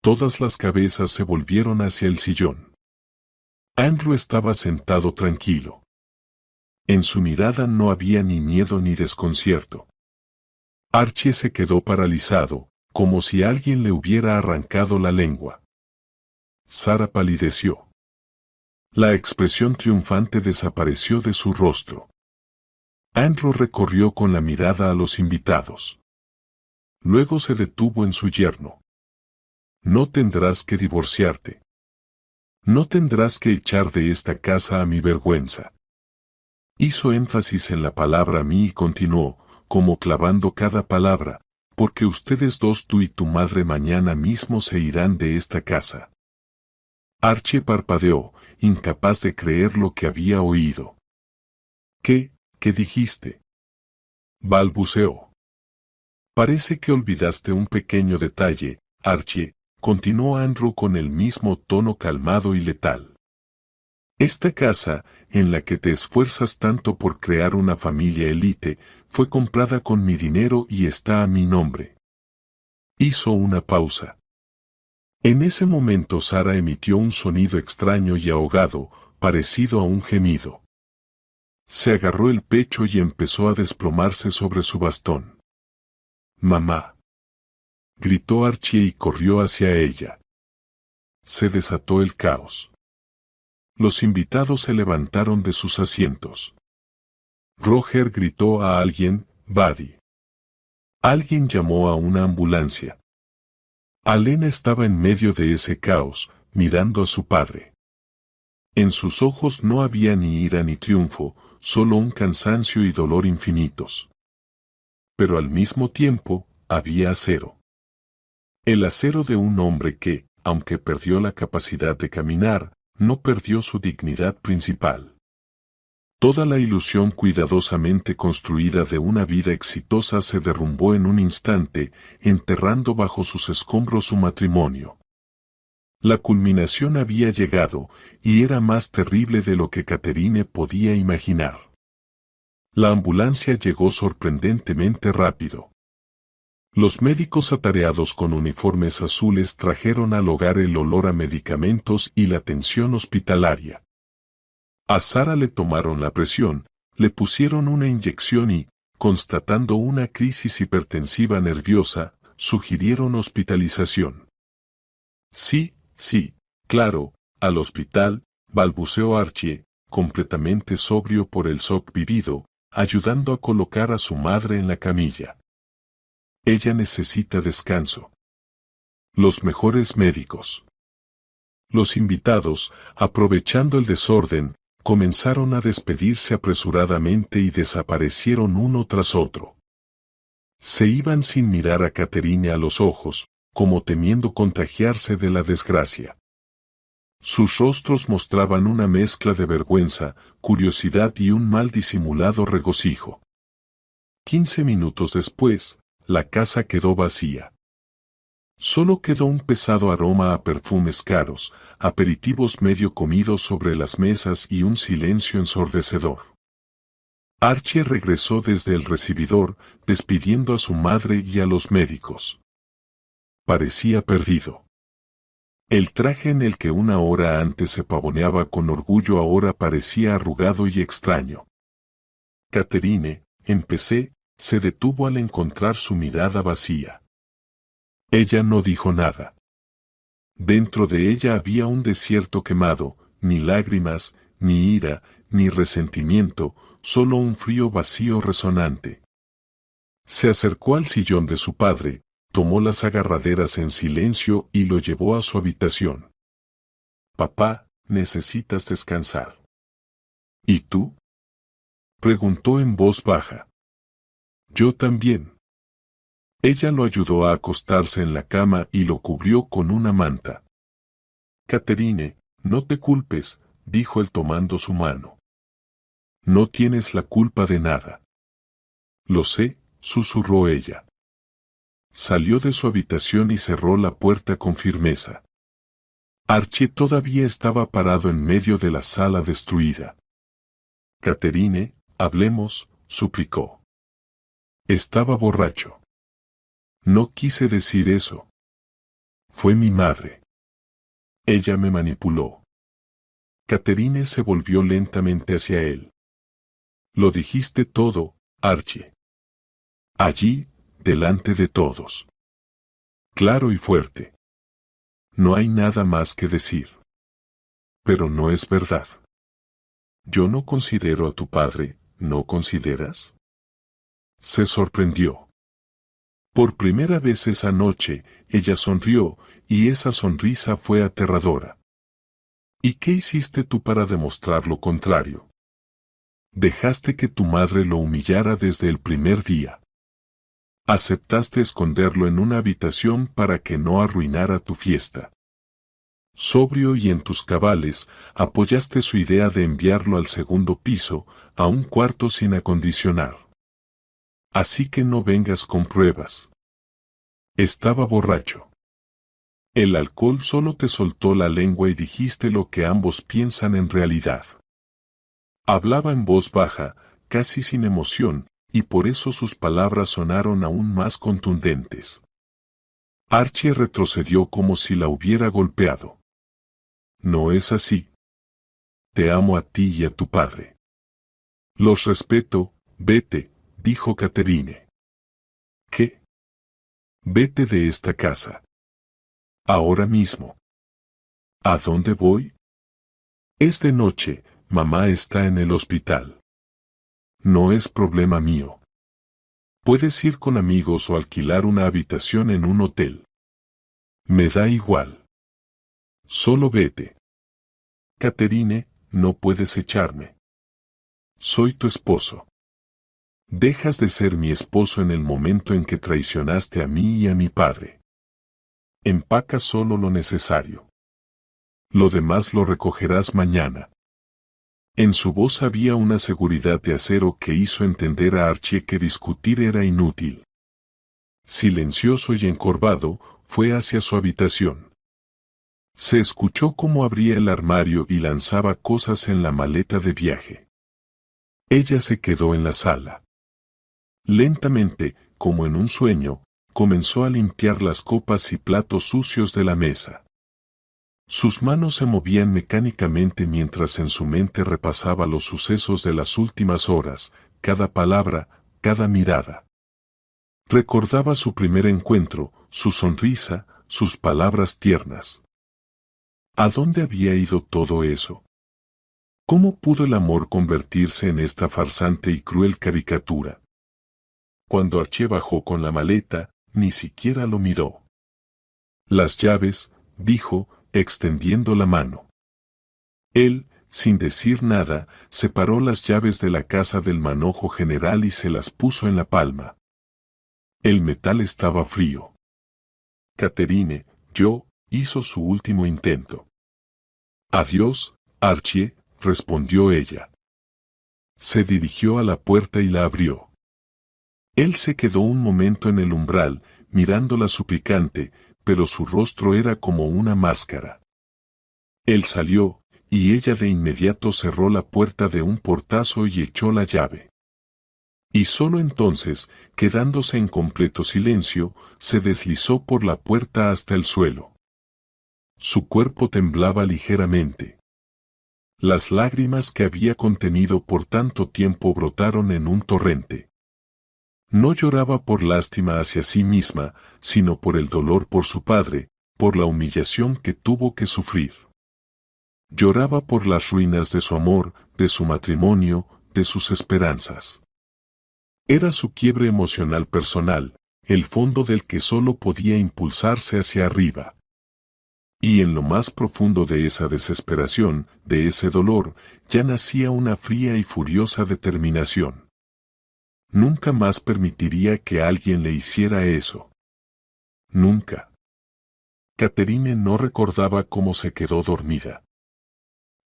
Todas las cabezas se volvieron hacia el sillón. Andrew estaba sentado tranquilo. En su mirada no había ni miedo ni desconcierto. Archie se quedó paralizado, como si alguien le hubiera arrancado la lengua. Sara palideció. La expresión triunfante desapareció de su rostro. Andrew recorrió con la mirada a los invitados. Luego se detuvo en su yerno. No tendrás que divorciarte. No tendrás que echar de esta casa a mi vergüenza. Hizo énfasis en la palabra mí y continuó, como clavando cada palabra, porque ustedes dos, tú y tu madre, mañana mismo se irán de esta casa. Archie parpadeó, incapaz de creer lo que había oído. ¿Qué dijiste? Balbuceó. Parece que olvidaste un pequeño detalle, Archie, continuó Andrew con el mismo tono calmado y letal. Esta casa, en la que te esfuerzas tanto por crear una familia élite, fue comprada con mi dinero y está a mi nombre. Hizo una pausa. En ese momento Sara emitió un sonido extraño y ahogado, parecido a un gemido. Se agarró el pecho y empezó a desplomarse sobre su bastón. «Mamá», gritó Archie y corrió hacia ella. Se desató el caos. Los invitados se levantaron de sus asientos. Roger gritó a alguien, «Buddy». Alguien llamó a una ambulancia. Alena estaba en medio de ese caos, mirando a su padre. En sus ojos no había ni ira ni triunfo, solo un cansancio y dolor infinitos. Pero al mismo tiempo, había acero. El acero de un hombre que, aunque perdió la capacidad de caminar, no perdió su dignidad principal. Toda la ilusión cuidadosamente construida de una vida exitosa se derrumbó en un instante, enterrando bajo sus escombros su matrimonio. La culminación había llegado, y era más terrible de lo que Catherine podía imaginar. La ambulancia llegó sorprendentemente rápido. Los médicos atareados con uniformes azules trajeron al hogar el olor a medicamentos y la atención hospitalaria. A Sara le tomaron la presión, le pusieron una inyección y, constatando una crisis hipertensiva nerviosa, sugirieron hospitalización. Sí, claro, al hospital, balbuceó Archie, completamente sobrio por el shock vivido, ayudando a colocar a su madre en la camilla. Ella necesita descanso. Los mejores médicos. Los invitados, aprovechando el desorden, comenzaron a despedirse apresuradamente y desaparecieron uno tras otro. Se iban sin mirar a Catherine a los ojos, como temiendo contagiarse de la desgracia. Sus rostros mostraban una mezcla de vergüenza, curiosidad y un mal disimulado regocijo. 15 minutos después, la casa quedó vacía. Solo quedó un pesado aroma a perfumes caros, aperitivos medio comidos sobre las mesas y un silencio ensordecedor. Archie regresó desde el recibidor, despidiendo a su madre y a los médicos. Parecía perdido. El traje en el que una hora antes se pavoneaba con orgullo ahora parecía arrugado y extraño. Catherine, empecé, se detuvo al encontrar su mirada vacía. Ella no dijo nada. Dentro de ella había un desierto quemado, ni lágrimas, ni ira, ni resentimiento, solo un frío vacío resonante. Se acercó al sillón de su padre, tomó las agarraderas en silencio y lo llevó a su habitación. «Papá, necesitas descansar». «¿Y tú?», preguntó en voz baja. «Yo también». Ella lo ayudó a acostarse en la cama y lo cubrió con una manta. «Catherine, no te culpes», dijo él tomando su mano. «No tienes la culpa de nada». «Lo sé», susurró ella. Salió de su habitación y cerró la puerta con firmeza. Archie todavía estaba parado en medio de la sala destruida. «Catherine, hablemos», suplicó. «Estaba borracho». «No quise decir eso. Fue mi madre. Ella me manipuló». Catherine se volvió lentamente hacia él. «Lo dijiste todo, Archie. Allí, delante de todos». claro y fuerte. No hay nada más que decir. Pero no es verdad. Yo no considero a tu padre, ¿no consideras? Se sorprendió. Por primera vez esa noche, ella sonrió, y esa sonrisa fue aterradora. ¿Y qué hiciste tú para demostrar lo contrario? Dejaste que tu madre lo humillara desde el primer día. Aceptaste esconderlo en una habitación para que no arruinara tu fiesta. Sobrio y en tus cabales, apoyaste su idea de enviarlo al segundo piso, a un cuarto sin acondicionar. Así que no vengas con pruebas. Estaba borracho. El alcohol solo te soltó la lengua y dijiste lo que ambos piensan en realidad. Hablaba en voz baja, casi sin emoción, y por eso sus palabras sonaron aún más contundentes. Archie retrocedió como si la hubiera golpeado. No es así. Te amo a ti y a tu padre. Los respeto, vete, dijo Catherine. ¿Qué? Vete de esta casa. Ahora mismo. ¿A dónde voy? Es de noche, mamá está en el hospital. No es problema mío. Puedes ir con amigos o alquilar una habitación en un hotel. Me da igual. Solo vete. Catherine, no puedes echarme. Soy tu esposo. Dejas de ser mi esposo en el momento en que traicionaste a mí y a mi padre. Empaca solo lo necesario. Lo demás lo recogerás mañana. En su voz había una seguridad de acero que hizo entender a Archie que discutir era inútil. Silencioso y encorvado, fue hacia su habitación. Se escuchó cómo abría el armario y lanzaba cosas en la maleta de viaje. Ella se quedó en la sala. Lentamente, como en un sueño, comenzó a limpiar las copas y platos sucios de la mesa. Sus manos se movían mecánicamente mientras en su mente repasaba los sucesos de las últimas horas, cada palabra, cada mirada. Recordaba su primer encuentro, su sonrisa, sus palabras tiernas. ¿A dónde había ido todo eso? ¿Cómo pudo el amor convertirse en esta farsante y cruel caricatura? Cuando Archie bajó con la maleta, ni siquiera lo miró. Las llaves, dijo, extendiendo la mano. Él, sin decir nada, separó las llaves de la casa del manojo general y se las puso en la palma. El metal estaba frío. Catherine, hizo su último intento. Adiós, Archie, respondió ella. Se dirigió a la puerta y la abrió. Él se quedó un momento en el umbral, mirándola suplicante, pero su rostro era como una máscara. Él salió, y ella de inmediato cerró la puerta de un portazo y echó la llave. Y solo entonces, quedándose en completo silencio, se deslizó por la puerta hasta el suelo. Su cuerpo temblaba ligeramente. Las lágrimas que había contenido por tanto tiempo brotaron en un torrente. No lloraba por lástima hacia sí misma, sino por el dolor por su padre, por la humillación que tuvo que sufrir. Lloraba por las ruinas de su amor, de su matrimonio, de sus esperanzas. Era su quiebre emocional personal, el fondo del que solo podía impulsarse hacia arriba. Y en lo más profundo de esa desesperación, de ese dolor, ya nacía una fría y furiosa determinación. Nunca más permitiría que alguien le hiciera eso. Nunca. Catherine no recordaba cómo se quedó dormida.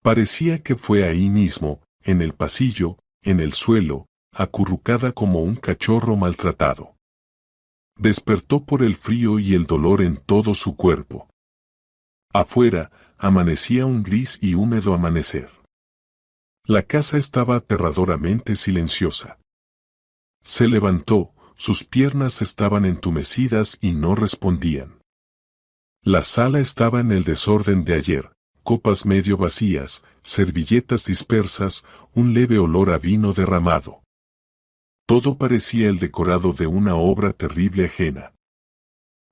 Parecía que fue ahí mismo, en el pasillo, en el suelo, acurrucada como un cachorro maltratado. Despertó por el frío y el dolor en todo su cuerpo. Afuera, amanecía un gris y húmedo amanecer. La casa estaba aterradoramente silenciosa. Se levantó, sus piernas estaban entumecidas y no respondían. La sala estaba en el desorden de ayer, copas medio vacías, servilletas dispersas, un leve olor a vino derramado. Todo parecía el decorado de una obra terrible ajena.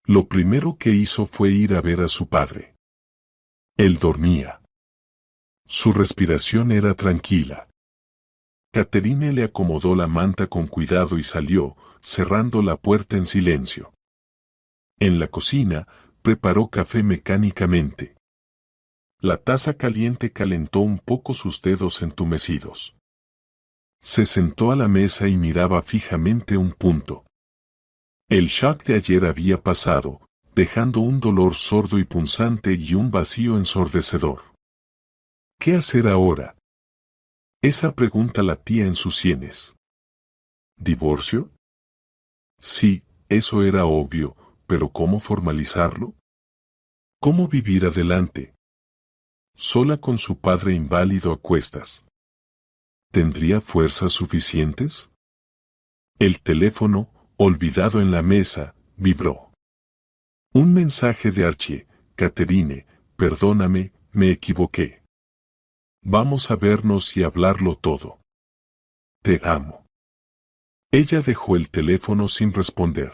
Lo primero que hizo fue ir a ver a su padre. Él dormía. Su respiración era tranquila. Catherine le acomodó la manta con cuidado y salió, cerrando la puerta en silencio. En la cocina, preparó café mecánicamente. La taza caliente calentó un poco sus dedos entumecidos. Se sentó a la mesa y miraba fijamente un punto. El shock de ayer había pasado, dejando un dolor sordo y punzante y un vacío ensordecedor. ¿Qué hacer ahora? Esa pregunta latía en sus sienes. ¿Divorcio? Sí, eso era obvio, pero ¿cómo formalizarlo? ¿Cómo vivir adelante? Sola con su padre inválido a cuestas. ¿Tendría fuerzas suficientes? El teléfono, olvidado en la mesa, vibró. Un mensaje de Archie: Catherine, perdóname, me equivoqué. Vamos a vernos y hablarlo todo. Te amo. Ella dejó el teléfono sin responder.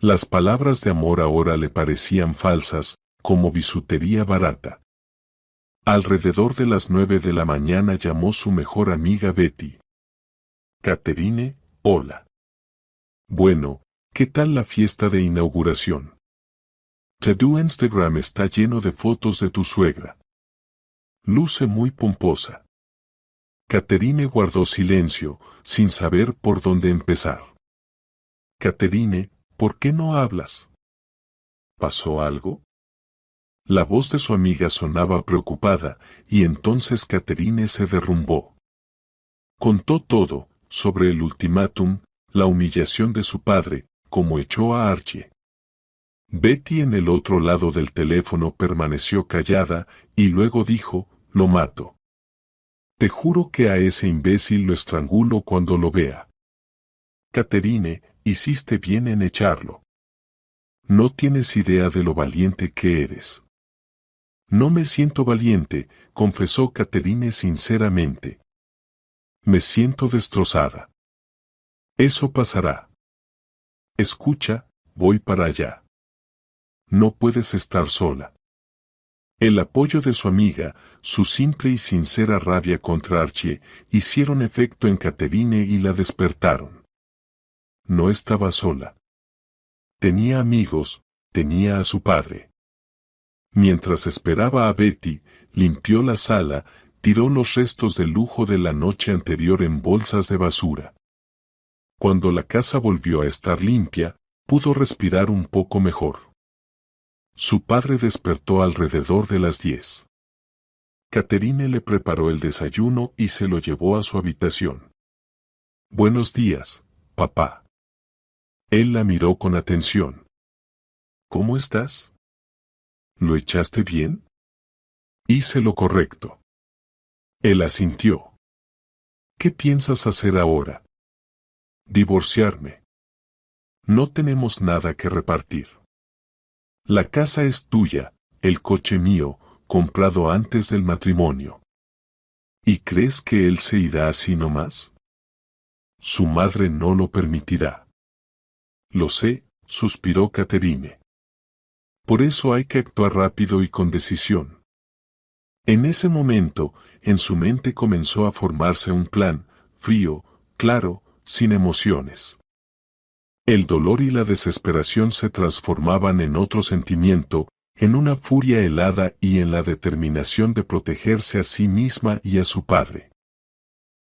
Las palabras de amor ahora le parecían falsas, como bisutería barata. Alrededor de las 9 de la mañana llamó su mejor amiga Betty. Catherine, hola. Bueno, ¿qué tal la fiesta de inauguración? Tu Instagram está lleno de fotos de tu suegra. Luce muy pomposa. Catherine guardó silencio, sin saber por dónde empezar. Catherine, ¿por qué no hablas? ¿Pasó algo? La voz de su amiga sonaba preocupada, y entonces Catherine se derrumbó. Contó todo, sobre el ultimátum, la humillación de su padre, cómo echó a Archie. Betty en el otro lado del teléfono permaneció callada, y luego dijo: lo mato. Te juro que a ese imbécil lo estrangulo cuando lo vea. Catherine, hiciste bien en echarlo. No tienes idea de lo valiente que eres. No me siento valiente, confesó Catherine sinceramente. Me siento destrozada. Eso pasará. Escucha, voy para allá. No puedes estar sola. El apoyo de su amiga, su simple y sincera rabia contra Archie, hicieron efecto en Catherine y la despertaron. No estaba sola. Tenía amigos, tenía a su padre. Mientras esperaba a Betty, limpió la sala, tiró los restos de lujo de la noche anterior en bolsas de basura. Cuando la casa volvió a estar limpia, pudo respirar un poco mejor. Su padre despertó alrededor de las 10. Catherine le preparó el desayuno y se lo llevó a su habitación. Buenos días, papá. Él la miró con atención. ¿Cómo estás? ¿Lo echaste bien? Hice lo correcto. Él asintió. ¿Qué piensas hacer ahora? Divorciarme. No tenemos nada que repartir. La casa es tuya, el coche mío, comprado antes del matrimonio. ¿Y crees que él se irá así nomás? Su madre no lo permitirá. Lo sé, suspiró Catherine. Por eso hay que actuar rápido y con decisión. En ese momento, en su mente comenzó a formarse un plan, frío, claro, sin emociones. El dolor y la desesperación se transformaban en otro sentimiento, en una furia helada y en la determinación de protegerse a sí misma y a su padre.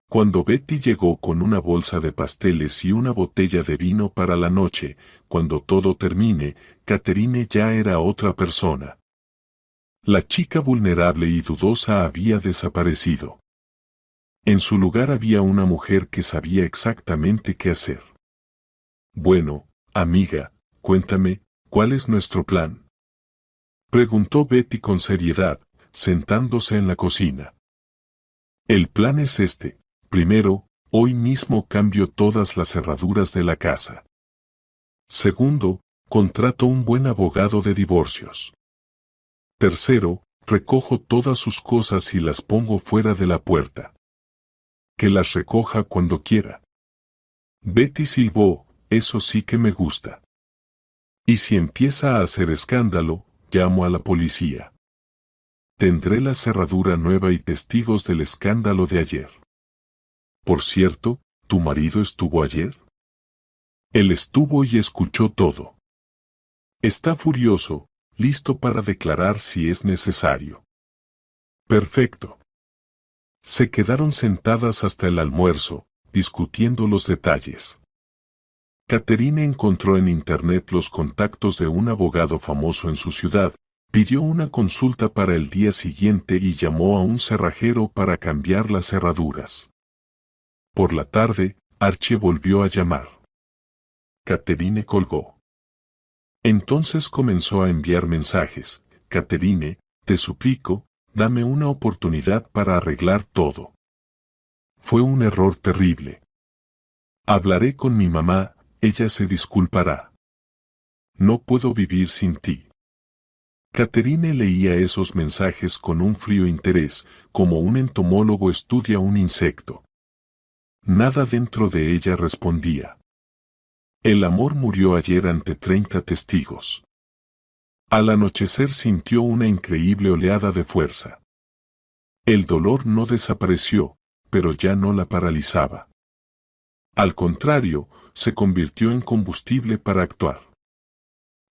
Cuando Betty llegó con una bolsa de pasteles y una botella de vino para la noche, cuando todo termine, Catherine ya era otra persona. La chica vulnerable y dudosa había desaparecido. En su lugar había una mujer que sabía exactamente qué hacer. Bueno, amiga, cuéntame, ¿cuál es nuestro plan? Preguntó Betty con seriedad, sentándose en la cocina. El plan es este. Primero, hoy mismo cambio todas las cerraduras de la casa. Segundo, contrato un buen abogado de divorcios. Tercero, recojo todas sus cosas y las pongo fuera de la puerta. Que las recoja cuando quiera. Betty silbó: eso sí que me gusta. Y si empieza a hacer escándalo, llamo a la policía. Tendré la cerradura nueva y testigos del escándalo de ayer. Por cierto, ¿tu marido estuvo ayer? Él estuvo y escuchó todo. Está furioso, listo para declarar si es necesario. Perfecto. Se quedaron sentadas hasta el almuerzo, discutiendo los detalles. Catherine encontró en internet los contactos de un abogado famoso en su ciudad, pidió una consulta para el día siguiente y llamó a un cerrajero para cambiar las cerraduras. Por la tarde, Archie volvió a llamar. Catherine colgó. Entonces comenzó a enviar mensajes. Catherine, te suplico, dame una oportunidad para arreglar todo. Fue un error terrible. Hablaré con mi mamá, ella se disculpará. No puedo vivir sin ti. Catherine leía esos mensajes con un frío interés, como un entomólogo estudia un insecto. Nada dentro de ella respondía. El amor murió ayer ante 30 testigos. Al anochecer sintió una increíble oleada de fuerza. El dolor no desapareció, pero ya no la paralizaba. Al contrario, se convirtió en combustible para actuar.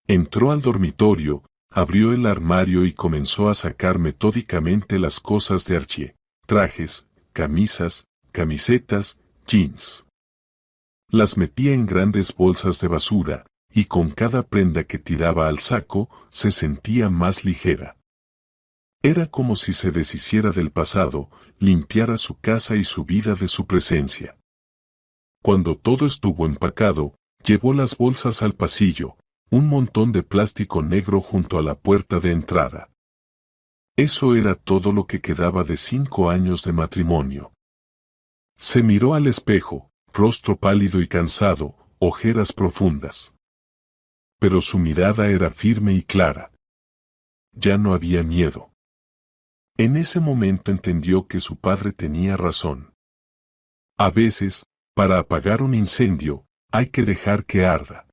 Entró al dormitorio, abrió el armario y comenzó a sacar metódicamente las cosas de Archie: trajes, camisas, camisetas, jeans. Las metía en grandes bolsas de basura, y con cada prenda que tiraba al saco, se sentía más ligera. Era como si se deshiciera del pasado, limpiara su casa y su vida de su presencia. Cuando todo estuvo empacado, llevó las bolsas al pasillo, un montón de plástico negro junto a la puerta de entrada. Eso era todo lo que quedaba de 5 años de matrimonio. Se miró al espejo, rostro pálido y cansado, ojeras profundas. Pero su mirada era firme y clara. Ya no había miedo. En ese momento entendió que su padre tenía razón. A veces, para apagar un incendio, hay que dejar que arda.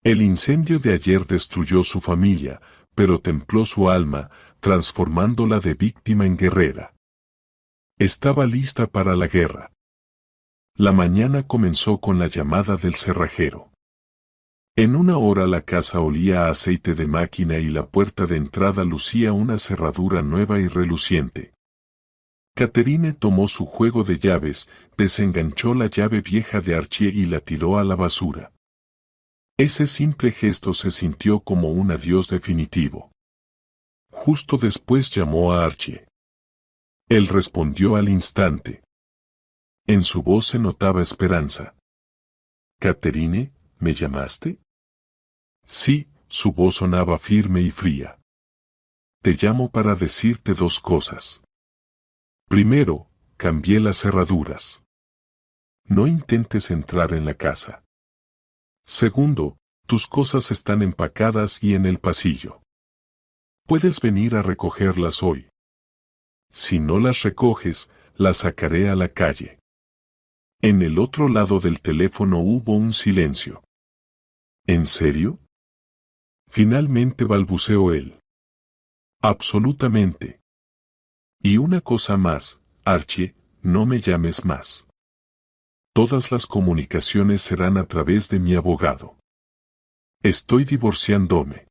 El incendio de ayer destruyó su familia, pero templó su alma, transformándola de víctima en guerrera. Estaba lista para la guerra. La mañana comenzó con la llamada del cerrajero. En 1 hora la casa olía a aceite de máquina y la puerta de entrada lucía una cerradura nueva y reluciente. Catherine tomó su juego de llaves, desenganchó la llave vieja de Archie y la tiró a la basura. Ese simple gesto se sintió como un adiós definitivo. Justo después llamó a Archie. Él respondió al instante. En su voz se notaba esperanza. «Catherine, ¿me llamaste?» Sí, su voz sonaba firme y fría. «Te llamo para decirte 2 cosas. Primero, cambié las cerraduras. No intentes entrar en la casa. Segundo, tus cosas están empacadas y en el pasillo. Puedes venir a recogerlas hoy. Si no las recoges, las sacaré a la calle». En el otro lado del teléfono hubo un silencio. ¿En serio? Finalmente balbuceó él. Absolutamente. Y una cosa más, Archie, no me llames más. Todas las comunicaciones serán a través de mi abogado. Estoy divorciándome.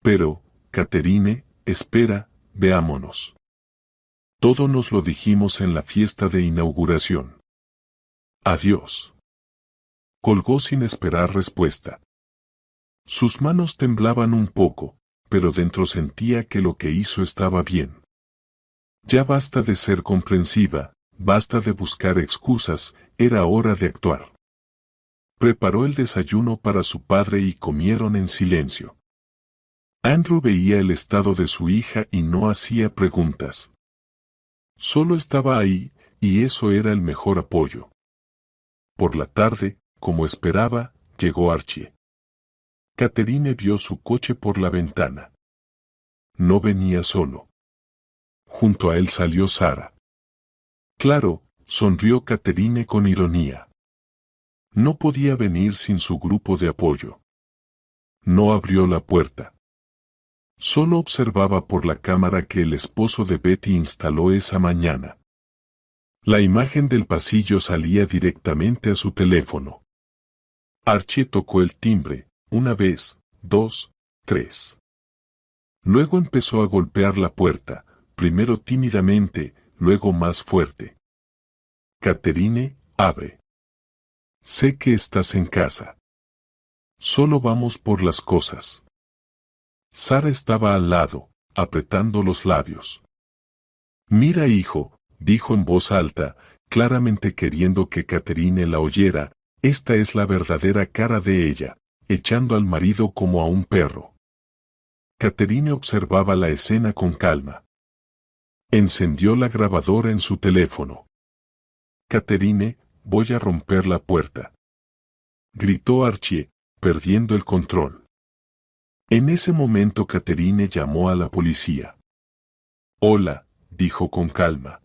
Pero, Catherine, espera, veámonos. Todo nos lo dijimos en la fiesta de inauguración. Adiós. Colgó sin esperar respuesta. Sus manos temblaban un poco, pero dentro sentía que lo que hizo estaba bien. Ya basta de ser comprensiva, basta de buscar excusas, era hora de actuar. Preparó el desayuno para su padre y comieron en silencio. Andrew veía el estado de su hija y no hacía preguntas. Solo estaba ahí, y eso era el mejor apoyo. Por la tarde, como esperaba, llegó Archie. Catherine vio su coche por la ventana. No venía solo. Junto a él salió Sara. Claro, sonrió Catherine con ironía. No podía venir sin su grupo de apoyo. No abrió la puerta. Solo observaba por la cámara que el esposo de Betty instaló esa mañana. La imagen del pasillo salía directamente a su teléfono. Archie tocó el timbre, una vez, dos, tres. Luego empezó a golpear la puerta, primero tímidamente, luego más fuerte. Catherine, abre. Sé que estás en casa. Solo vamos por las cosas. Sara estaba al lado, apretando los labios. Mira, hijo, dijo en voz alta, claramente queriendo que Catherine la oyera, esta es la verdadera cara de ella, echando al marido como a un perro. Catherine observaba la escena con calma. Encendió la grabadora en su teléfono. Catherine, voy a romper la puerta. Gritó Archie, perdiendo el control. En ese momento Catherine llamó a la policía. Hola, dijo con calma.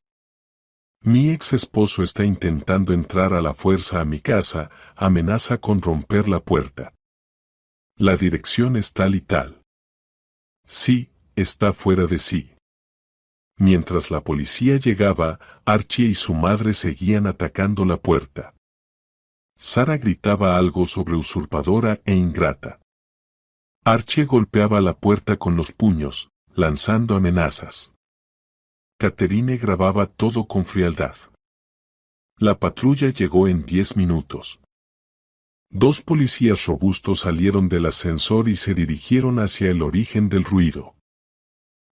Mi ex esposo está intentando entrar a la fuerza a mi casa, amenaza con romper la puerta. La dirección es tal y tal. Sí, está fuera de sí. Mientras la policía llegaba, Archie y su madre seguían atacando la puerta. Sara gritaba algo sobre usurpadora e ingrata. Archie golpeaba la puerta con los puños, lanzando amenazas. Catherine grababa todo con frialdad. La patrulla llegó en 10 minutos. 2 policías robustos salieron del ascensor y se dirigieron hacia el origen del ruido.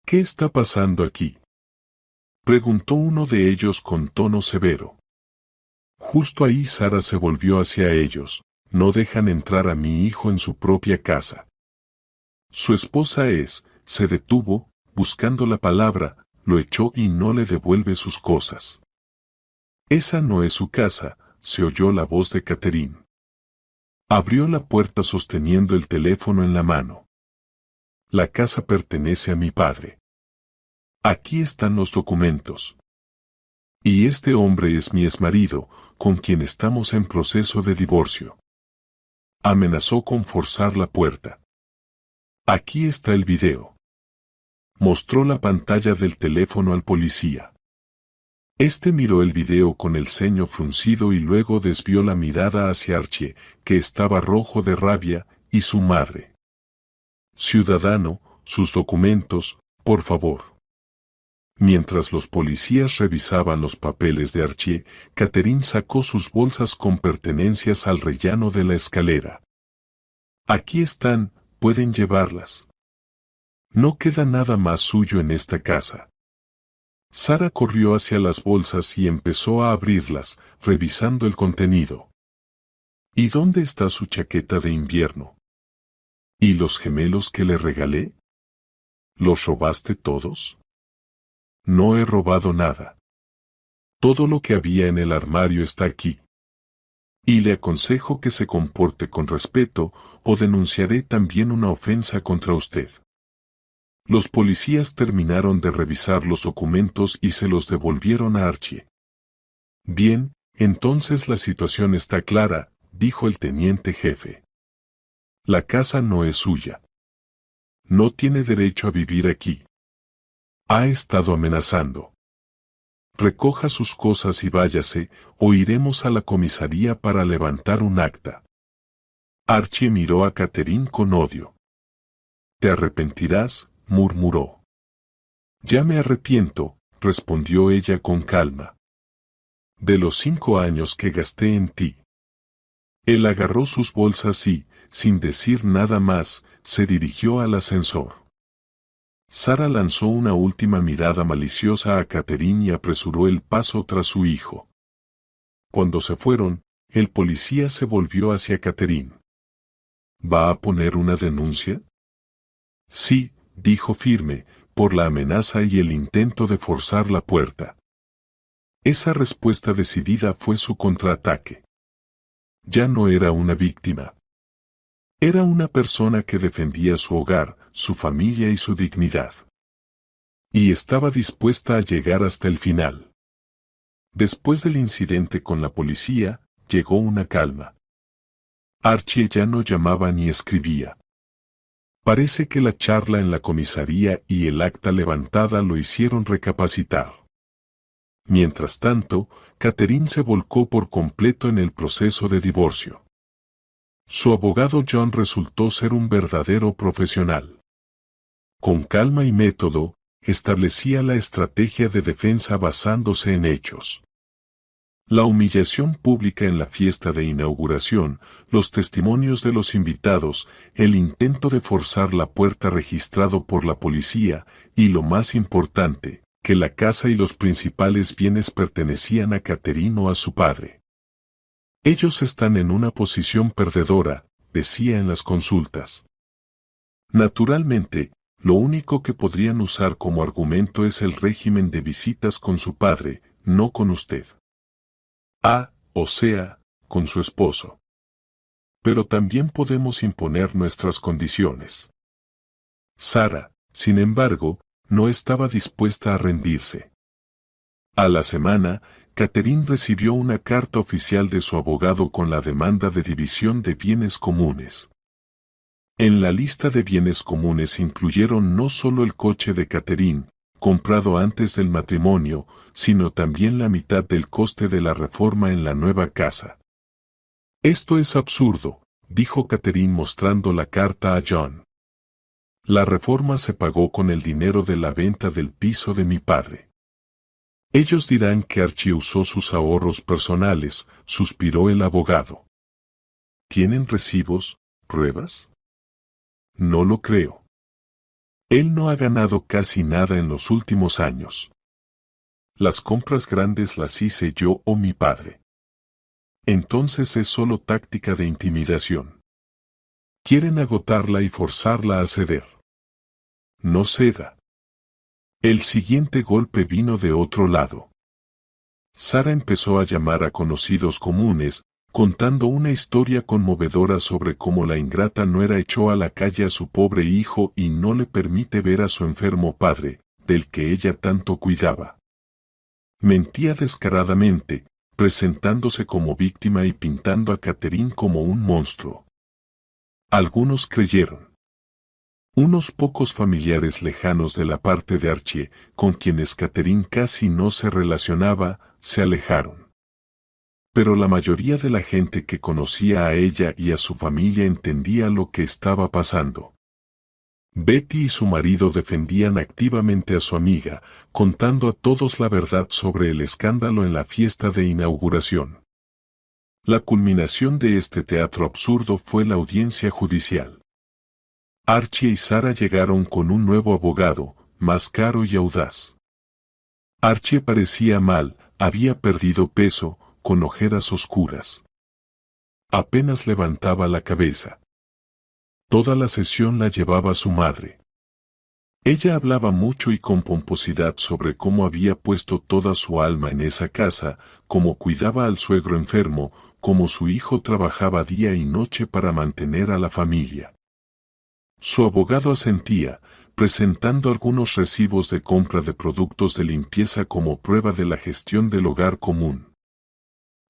¿Qué está pasando aquí?, preguntó uno de ellos con tono severo. Justo ahí Sara se volvió hacia ellos. No dejan entrar a mi hijo en su propia casa. Su esposa se detuvo, buscando la palabra, lo echó y no le devuelve sus cosas. Esa no es su casa, se oyó la voz de Catherine. Abrió la puerta sosteniendo el teléfono en la mano. La casa pertenece a mi padre. Aquí están los documentos. Y este hombre es mi exmarido, con quien estamos en proceso de divorcio. Amenazó con forzar la puerta. Aquí está el video. Mostró la pantalla del teléfono al policía. Este miró el video con el ceño fruncido y luego desvió la mirada hacia Archie, que estaba rojo de rabia, y su madre. Ciudadano, sus documentos, por favor. Mientras los policías revisaban los papeles de Archie, Catherine sacó sus bolsas con pertenencias al rellano de la escalera. Aquí están, pueden llevarlas. No queda nada más suyo en esta casa. Sara corrió hacia las bolsas y empezó a abrirlas, revisando el contenido. ¿Y dónde está su chaqueta de invierno? ¿Y los gemelos que le regalé? ¿Los robaste todos? No he robado nada. Todo lo que había en el armario está aquí. Y le aconsejo que se comporte con respeto, o denunciaré también una ofensa contra usted. Los policías terminaron de revisar los documentos y se los devolvieron a Archie. Bien, entonces la situación está clara, dijo el teniente jefe. La casa no es suya. No tiene derecho a vivir aquí. Ha estado amenazando. Recoja sus cosas y váyase, o iremos a la comisaría para levantar un acta. Archie miró a Catherine con odio. Te arrepentirás, murmuró. Ya me arrepiento, respondió ella con calma. De los 5 años que gasté en ti. Él agarró sus bolsas y, sin decir nada más, se dirigió al ascensor. Sara lanzó una última mirada maliciosa a Catherine y apresuró el paso tras su hijo. Cuando se fueron, el policía se volvió hacia Catherine. ¿Va a poner una denuncia? Sí, dijo firme, por la amenaza y el intento de forzar la puerta. Esa respuesta decidida fue su contraataque. Ya no era una víctima. Era una persona que defendía su hogar, su familia y su dignidad. Y estaba dispuesta a llegar hasta el final. Después del incidente con la policía, llegó una calma. Archie ya no llamaba ni escribía. Parece que la charla en la comisaría y el acta levantada lo hicieron recapacitar. Mientras tanto, Catherine se volcó por completo en el proceso de divorcio. Su abogado John resultó ser un verdadero profesional. Con calma y método, establecía la estrategia de defensa basándose en hechos. La humillación pública en la fiesta de inauguración, los testimonios de los invitados, el intento de forzar la puerta registrado por la policía, y lo más importante, que la casa y los principales bienes pertenecían a Catherine o a su padre. Ellos están en una posición perdedora, decía en las consultas. Naturalmente, lo único que podrían usar como argumento es el régimen de visitas con su padre, no con usted. O sea, con su esposo. Pero también podemos imponer nuestras condiciones. Sara, sin embargo, no estaba dispuesta a rendirse. A la semana, Catherine recibió una carta oficial de su abogado con la demanda de división de bienes comunes. En la lista de bienes comunes incluyeron no solo el coche de Catherine, comprado antes del matrimonio, sino también la mitad del coste de la reforma en la nueva casa. Esto es absurdo, dijo Catherine mostrando la carta a John. La reforma se pagó con el dinero de la venta del piso de mi padre. Ellos dirán que Archie usó sus ahorros personales, suspiró el abogado. ¿Tienen recibos, pruebas? No lo creo. Él no ha ganado casi nada en los últimos años. Las compras grandes las hice yo o mi padre. Entonces es solo táctica de intimidación. Quieren agotarla y forzarla a ceder. No ceda. El siguiente golpe vino de otro lado. Sara empezó a llamar a conocidos comunes, contando una historia conmovedora sobre cómo la ingrata nuera echó a la calle a su pobre hijo y no le permite ver a su enfermo padre, del que ella tanto cuidaba. Mentía descaradamente, presentándose como víctima y pintando a Catherine como un monstruo. Algunos creyeron. Unos pocos familiares lejanos de la parte de Archie, con quienes Catherine casi no se relacionaba, se alejaron. Pero la mayoría de la gente que conocía a ella y a su familia entendía lo que estaba pasando. Betty y su marido defendían activamente a su amiga, contando a todos la verdad sobre el escándalo en la fiesta de inauguración. La culminación de este teatro absurdo fue la audiencia judicial. Archie y Sara llegaron con un nuevo abogado, más caro y audaz. Archie parecía mal, había perdido peso, con ojeras oscuras. Apenas levantaba la cabeza. Toda la sesión la llevaba su madre. Ella hablaba mucho y con pomposidad sobre cómo había puesto toda su alma en esa casa, cómo cuidaba al suegro enfermo, cómo su hijo trabajaba día y noche para mantener a la familia. Su abogado asentía, presentando algunos recibos de compra de productos de limpieza como prueba de la gestión del hogar común.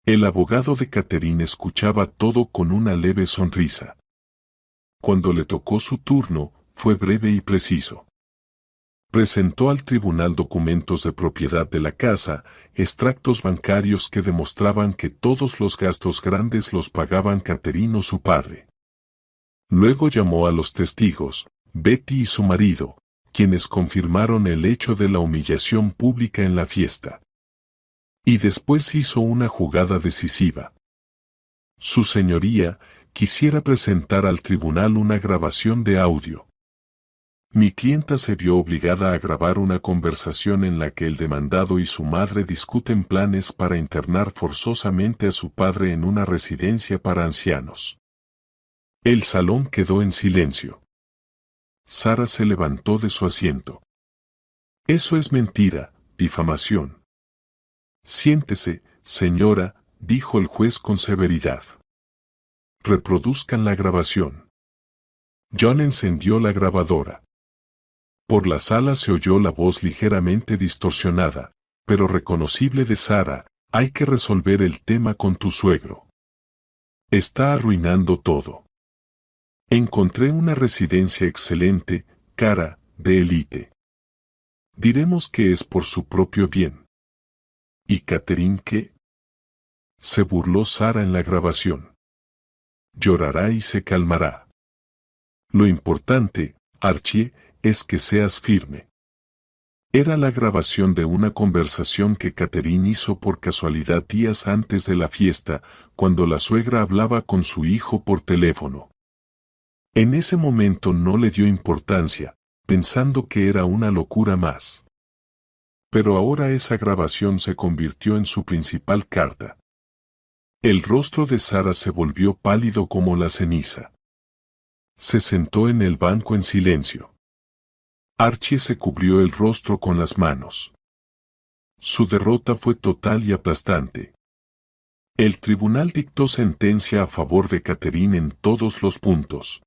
El abogado de Catherine escuchaba todo con una leve sonrisa. Cuando le tocó su turno, fue breve y preciso. Presentó al tribunal documentos de propiedad de la casa, extractos bancarios que demostraban que todos los gastos grandes los pagaban Catherine o su padre. Luego llamó a los testigos, Betty y su marido, quienes confirmaron el hecho de la humillación pública en la fiesta. Y después hizo una jugada decisiva. Su señoría, quisiera presentar al tribunal una grabación de audio. Mi clienta se vio obligada a grabar una conversación en la que el demandado y su madre discuten planes para internar forzosamente a su padre en una residencia para ancianos. El salón quedó en silencio. Sara se levantó de su asiento. Eso es mentira, difamación. Siéntese, señora, dijo el juez con severidad. Reproduzcan la grabación. John encendió la grabadora. Por la sala se oyó la voz ligeramente distorsionada, pero reconocible de Sara, hay que resolver el tema con tu suegro. Está arruinando todo. Encontré una residencia excelente, cara, de élite. Diremos que es por su propio bien. ¿Y Catherine qué? Se burló Sara en la grabación. Llorará y se calmará. Lo importante, Archie, es que seas firme. Era la grabación de una conversación que Catherine hizo por casualidad días antes de la fiesta, cuando la suegra hablaba con su hijo por teléfono. En ese momento no le dio importancia, pensando que era una locura más. Pero ahora esa grabación se convirtió en su principal carta. El rostro de Sara se volvió pálido como la ceniza. Se sentó en el banco en silencio. Archie se cubrió el rostro con las manos. Su derrota fue total y aplastante. El tribunal dictó sentencia a favor de Catherine en todos los puntos.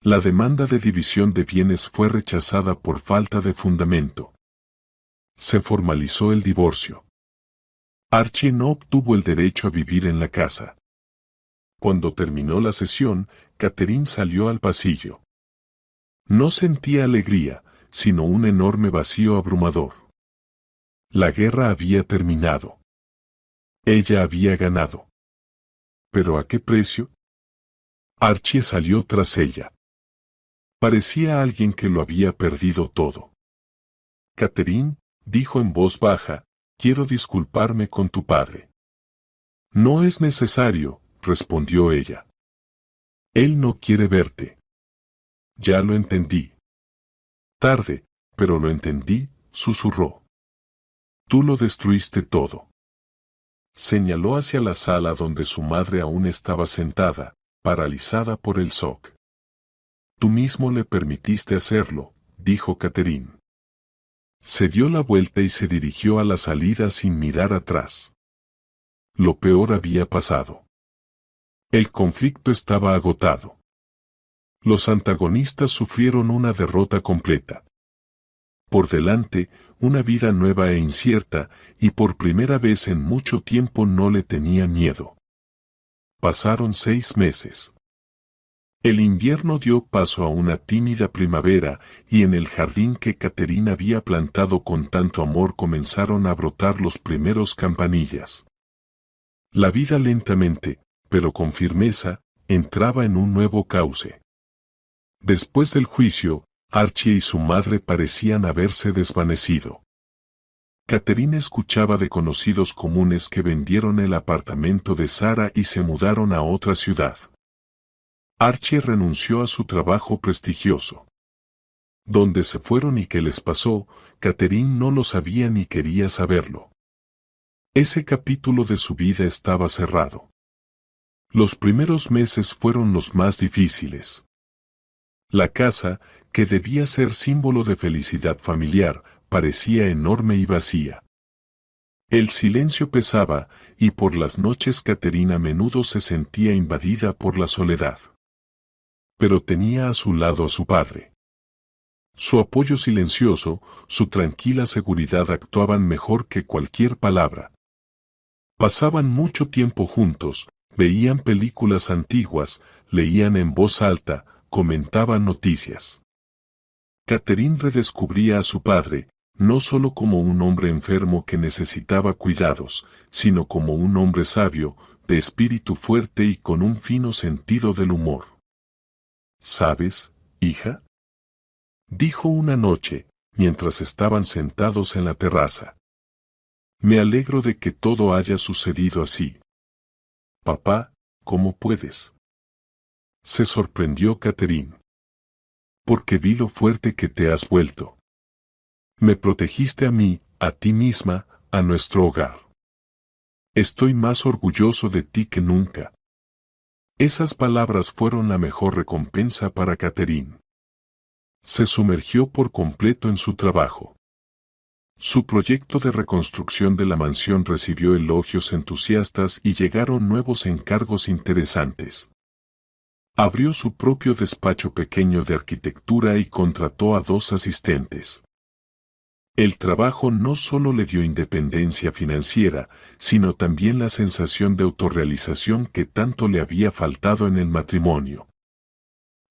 La demanda de división de bienes fue rechazada por falta de fundamento. Se formalizó el divorcio. Archie no obtuvo el derecho a vivir en la casa. Cuando terminó la sesión, Catherine salió al pasillo. No sentía alegría, sino un enorme vacío abrumador. La guerra había terminado. Ella había ganado. ¿Pero a qué precio? Archie salió tras ella. Parecía alguien que lo había perdido todo. Catherine, dijo en voz baja, quiero disculparme con tu padre. No es necesario, respondió ella. Él no quiere verte. Ya lo entendí. Tarde, pero lo entendí, susurró. Tú lo destruiste todo. Señaló hacia la sala donde su madre aún estaba sentada, paralizada por el shock. Tú mismo le permitiste hacerlo, dijo Catherine. Se dio la vuelta y se dirigió a la salida sin mirar atrás. Lo peor había pasado. El conflicto estaba agotado. Los antagonistas sufrieron una derrota completa. Por delante, una vida nueva e incierta, y por primera vez en mucho tiempo no le tenía miedo. Pasaron 6 meses. El invierno dio paso a una tímida primavera, y en el jardín que Catherine había plantado con tanto amor comenzaron a brotar los primeros campanillas. La vida lentamente, pero con firmeza, entraba en un nuevo cauce. Después del juicio, Archie y su madre parecían haberse desvanecido. Catherine escuchaba de conocidos comunes que vendieron el apartamento de Sara y se mudaron a otra ciudad. Archie renunció a su trabajo prestigioso. ¿Dónde se fueron y qué les pasó? Catherine no lo sabía ni quería saberlo. Ese capítulo de su vida estaba cerrado. Los primeros meses fueron los más difíciles. La casa, que debía ser símbolo de felicidad familiar, parecía enorme y vacía. El silencio pesaba, y por las noches Catherine a menudo se sentía invadida por la soledad. Pero tenía a su lado a su padre. Su apoyo silencioso, su tranquila seguridad actuaban mejor que cualquier palabra. Pasaban mucho tiempo juntos, veían películas antiguas, leían en voz alta, comentaban noticias. Catherine redescubría a su padre, no solo como un hombre enfermo que necesitaba cuidados, sino como un hombre sabio, de espíritu fuerte y con un fino sentido del humor. ¿Sabes, hija? Dijo una noche, mientras estaban sentados en la terraza. Me alegro de que todo haya sucedido así. Papá, ¿cómo puedes? Se sorprendió Catherine. Porque vi lo fuerte que te has vuelto. Me protegiste a mí, a ti misma, a nuestro hogar. Estoy más orgulloso de ti que nunca. Esas palabras fueron la mejor recompensa para Catherine. Se sumergió por completo en su trabajo. Su proyecto de reconstrucción de la mansión recibió elogios entusiastas y llegaron nuevos encargos interesantes. Abrió su propio despacho pequeño de arquitectura y contrató a 2 asistentes. El trabajo no solo le dio independencia financiera, sino también la sensación de autorrealización que tanto le había faltado en el matrimonio.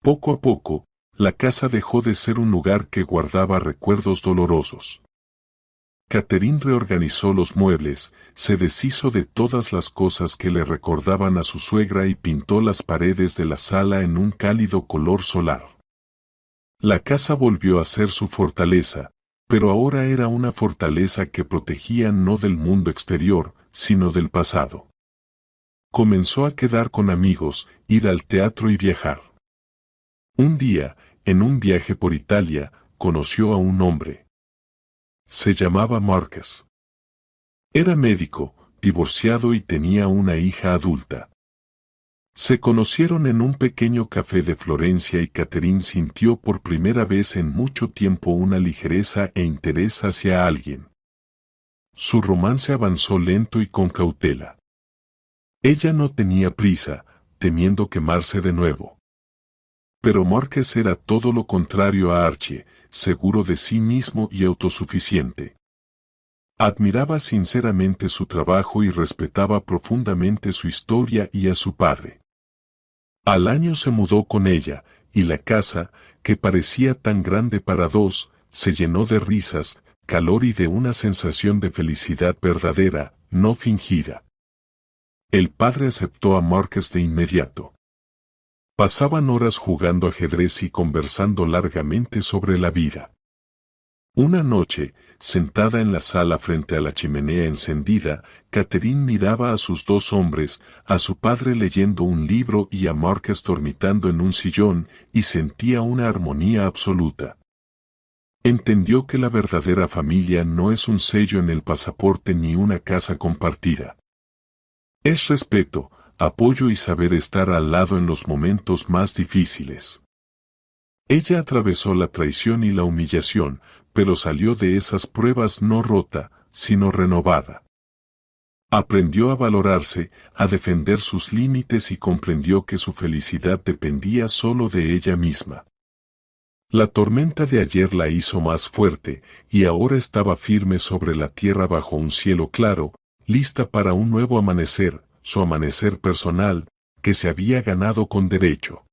Poco a poco, la casa dejó de ser un lugar que guardaba recuerdos dolorosos. Catherine reorganizó los muebles, se deshizo de todas las cosas que le recordaban a su suegra y pintó las paredes de la sala en un cálido color solar. La casa volvió a ser su fortaleza, pero ahora era una fortaleza que protegía no del mundo exterior, sino del pasado. Comenzó a quedar con amigos, ir al teatro y viajar. Un día, en un viaje por Italia, conoció a un hombre. Se llamaba Marcus. Era médico, divorciado y tenía una hija adulta. Se conocieron en un pequeño café de Florencia y Catherine sintió por primera vez en mucho tiempo una ligereza e interés hacia alguien. Su romance avanzó lento y con cautela. Ella no tenía prisa, temiendo quemarse de nuevo. Pero Marcus era todo lo contrario a Archie, seguro de sí mismo y autosuficiente. Admiraba sinceramente su trabajo y respetaba profundamente su historia y a su padre. Al año se mudó con ella, y la casa, que parecía tan grande para dos, se llenó de risas, calor y de una sensación de felicidad verdadera, no fingida. El padre aceptó a Marcus de inmediato. Pasaban horas jugando ajedrez y conversando largamente sobre la vida. Una noche, sentada en la sala frente a la chimenea encendida, Catherine miraba a sus dos hombres, a su padre leyendo un libro y a Marcus dormitando en un sillón, y sentía una armonía absoluta. Entendió que la verdadera familia no es un sello en el pasaporte ni una casa compartida. Es respeto, apoyo y saber estar al lado en los momentos más difíciles. Ella atravesó la traición y la humillación, pero salió de esas pruebas no rota, sino renovada. Aprendió a valorarse, a defender sus límites y comprendió que su felicidad dependía solo de ella misma. La tormenta de ayer la hizo más fuerte, y ahora estaba firme sobre la tierra bajo un cielo claro, lista para un nuevo amanecer, su amanecer personal, que se había ganado con derecho.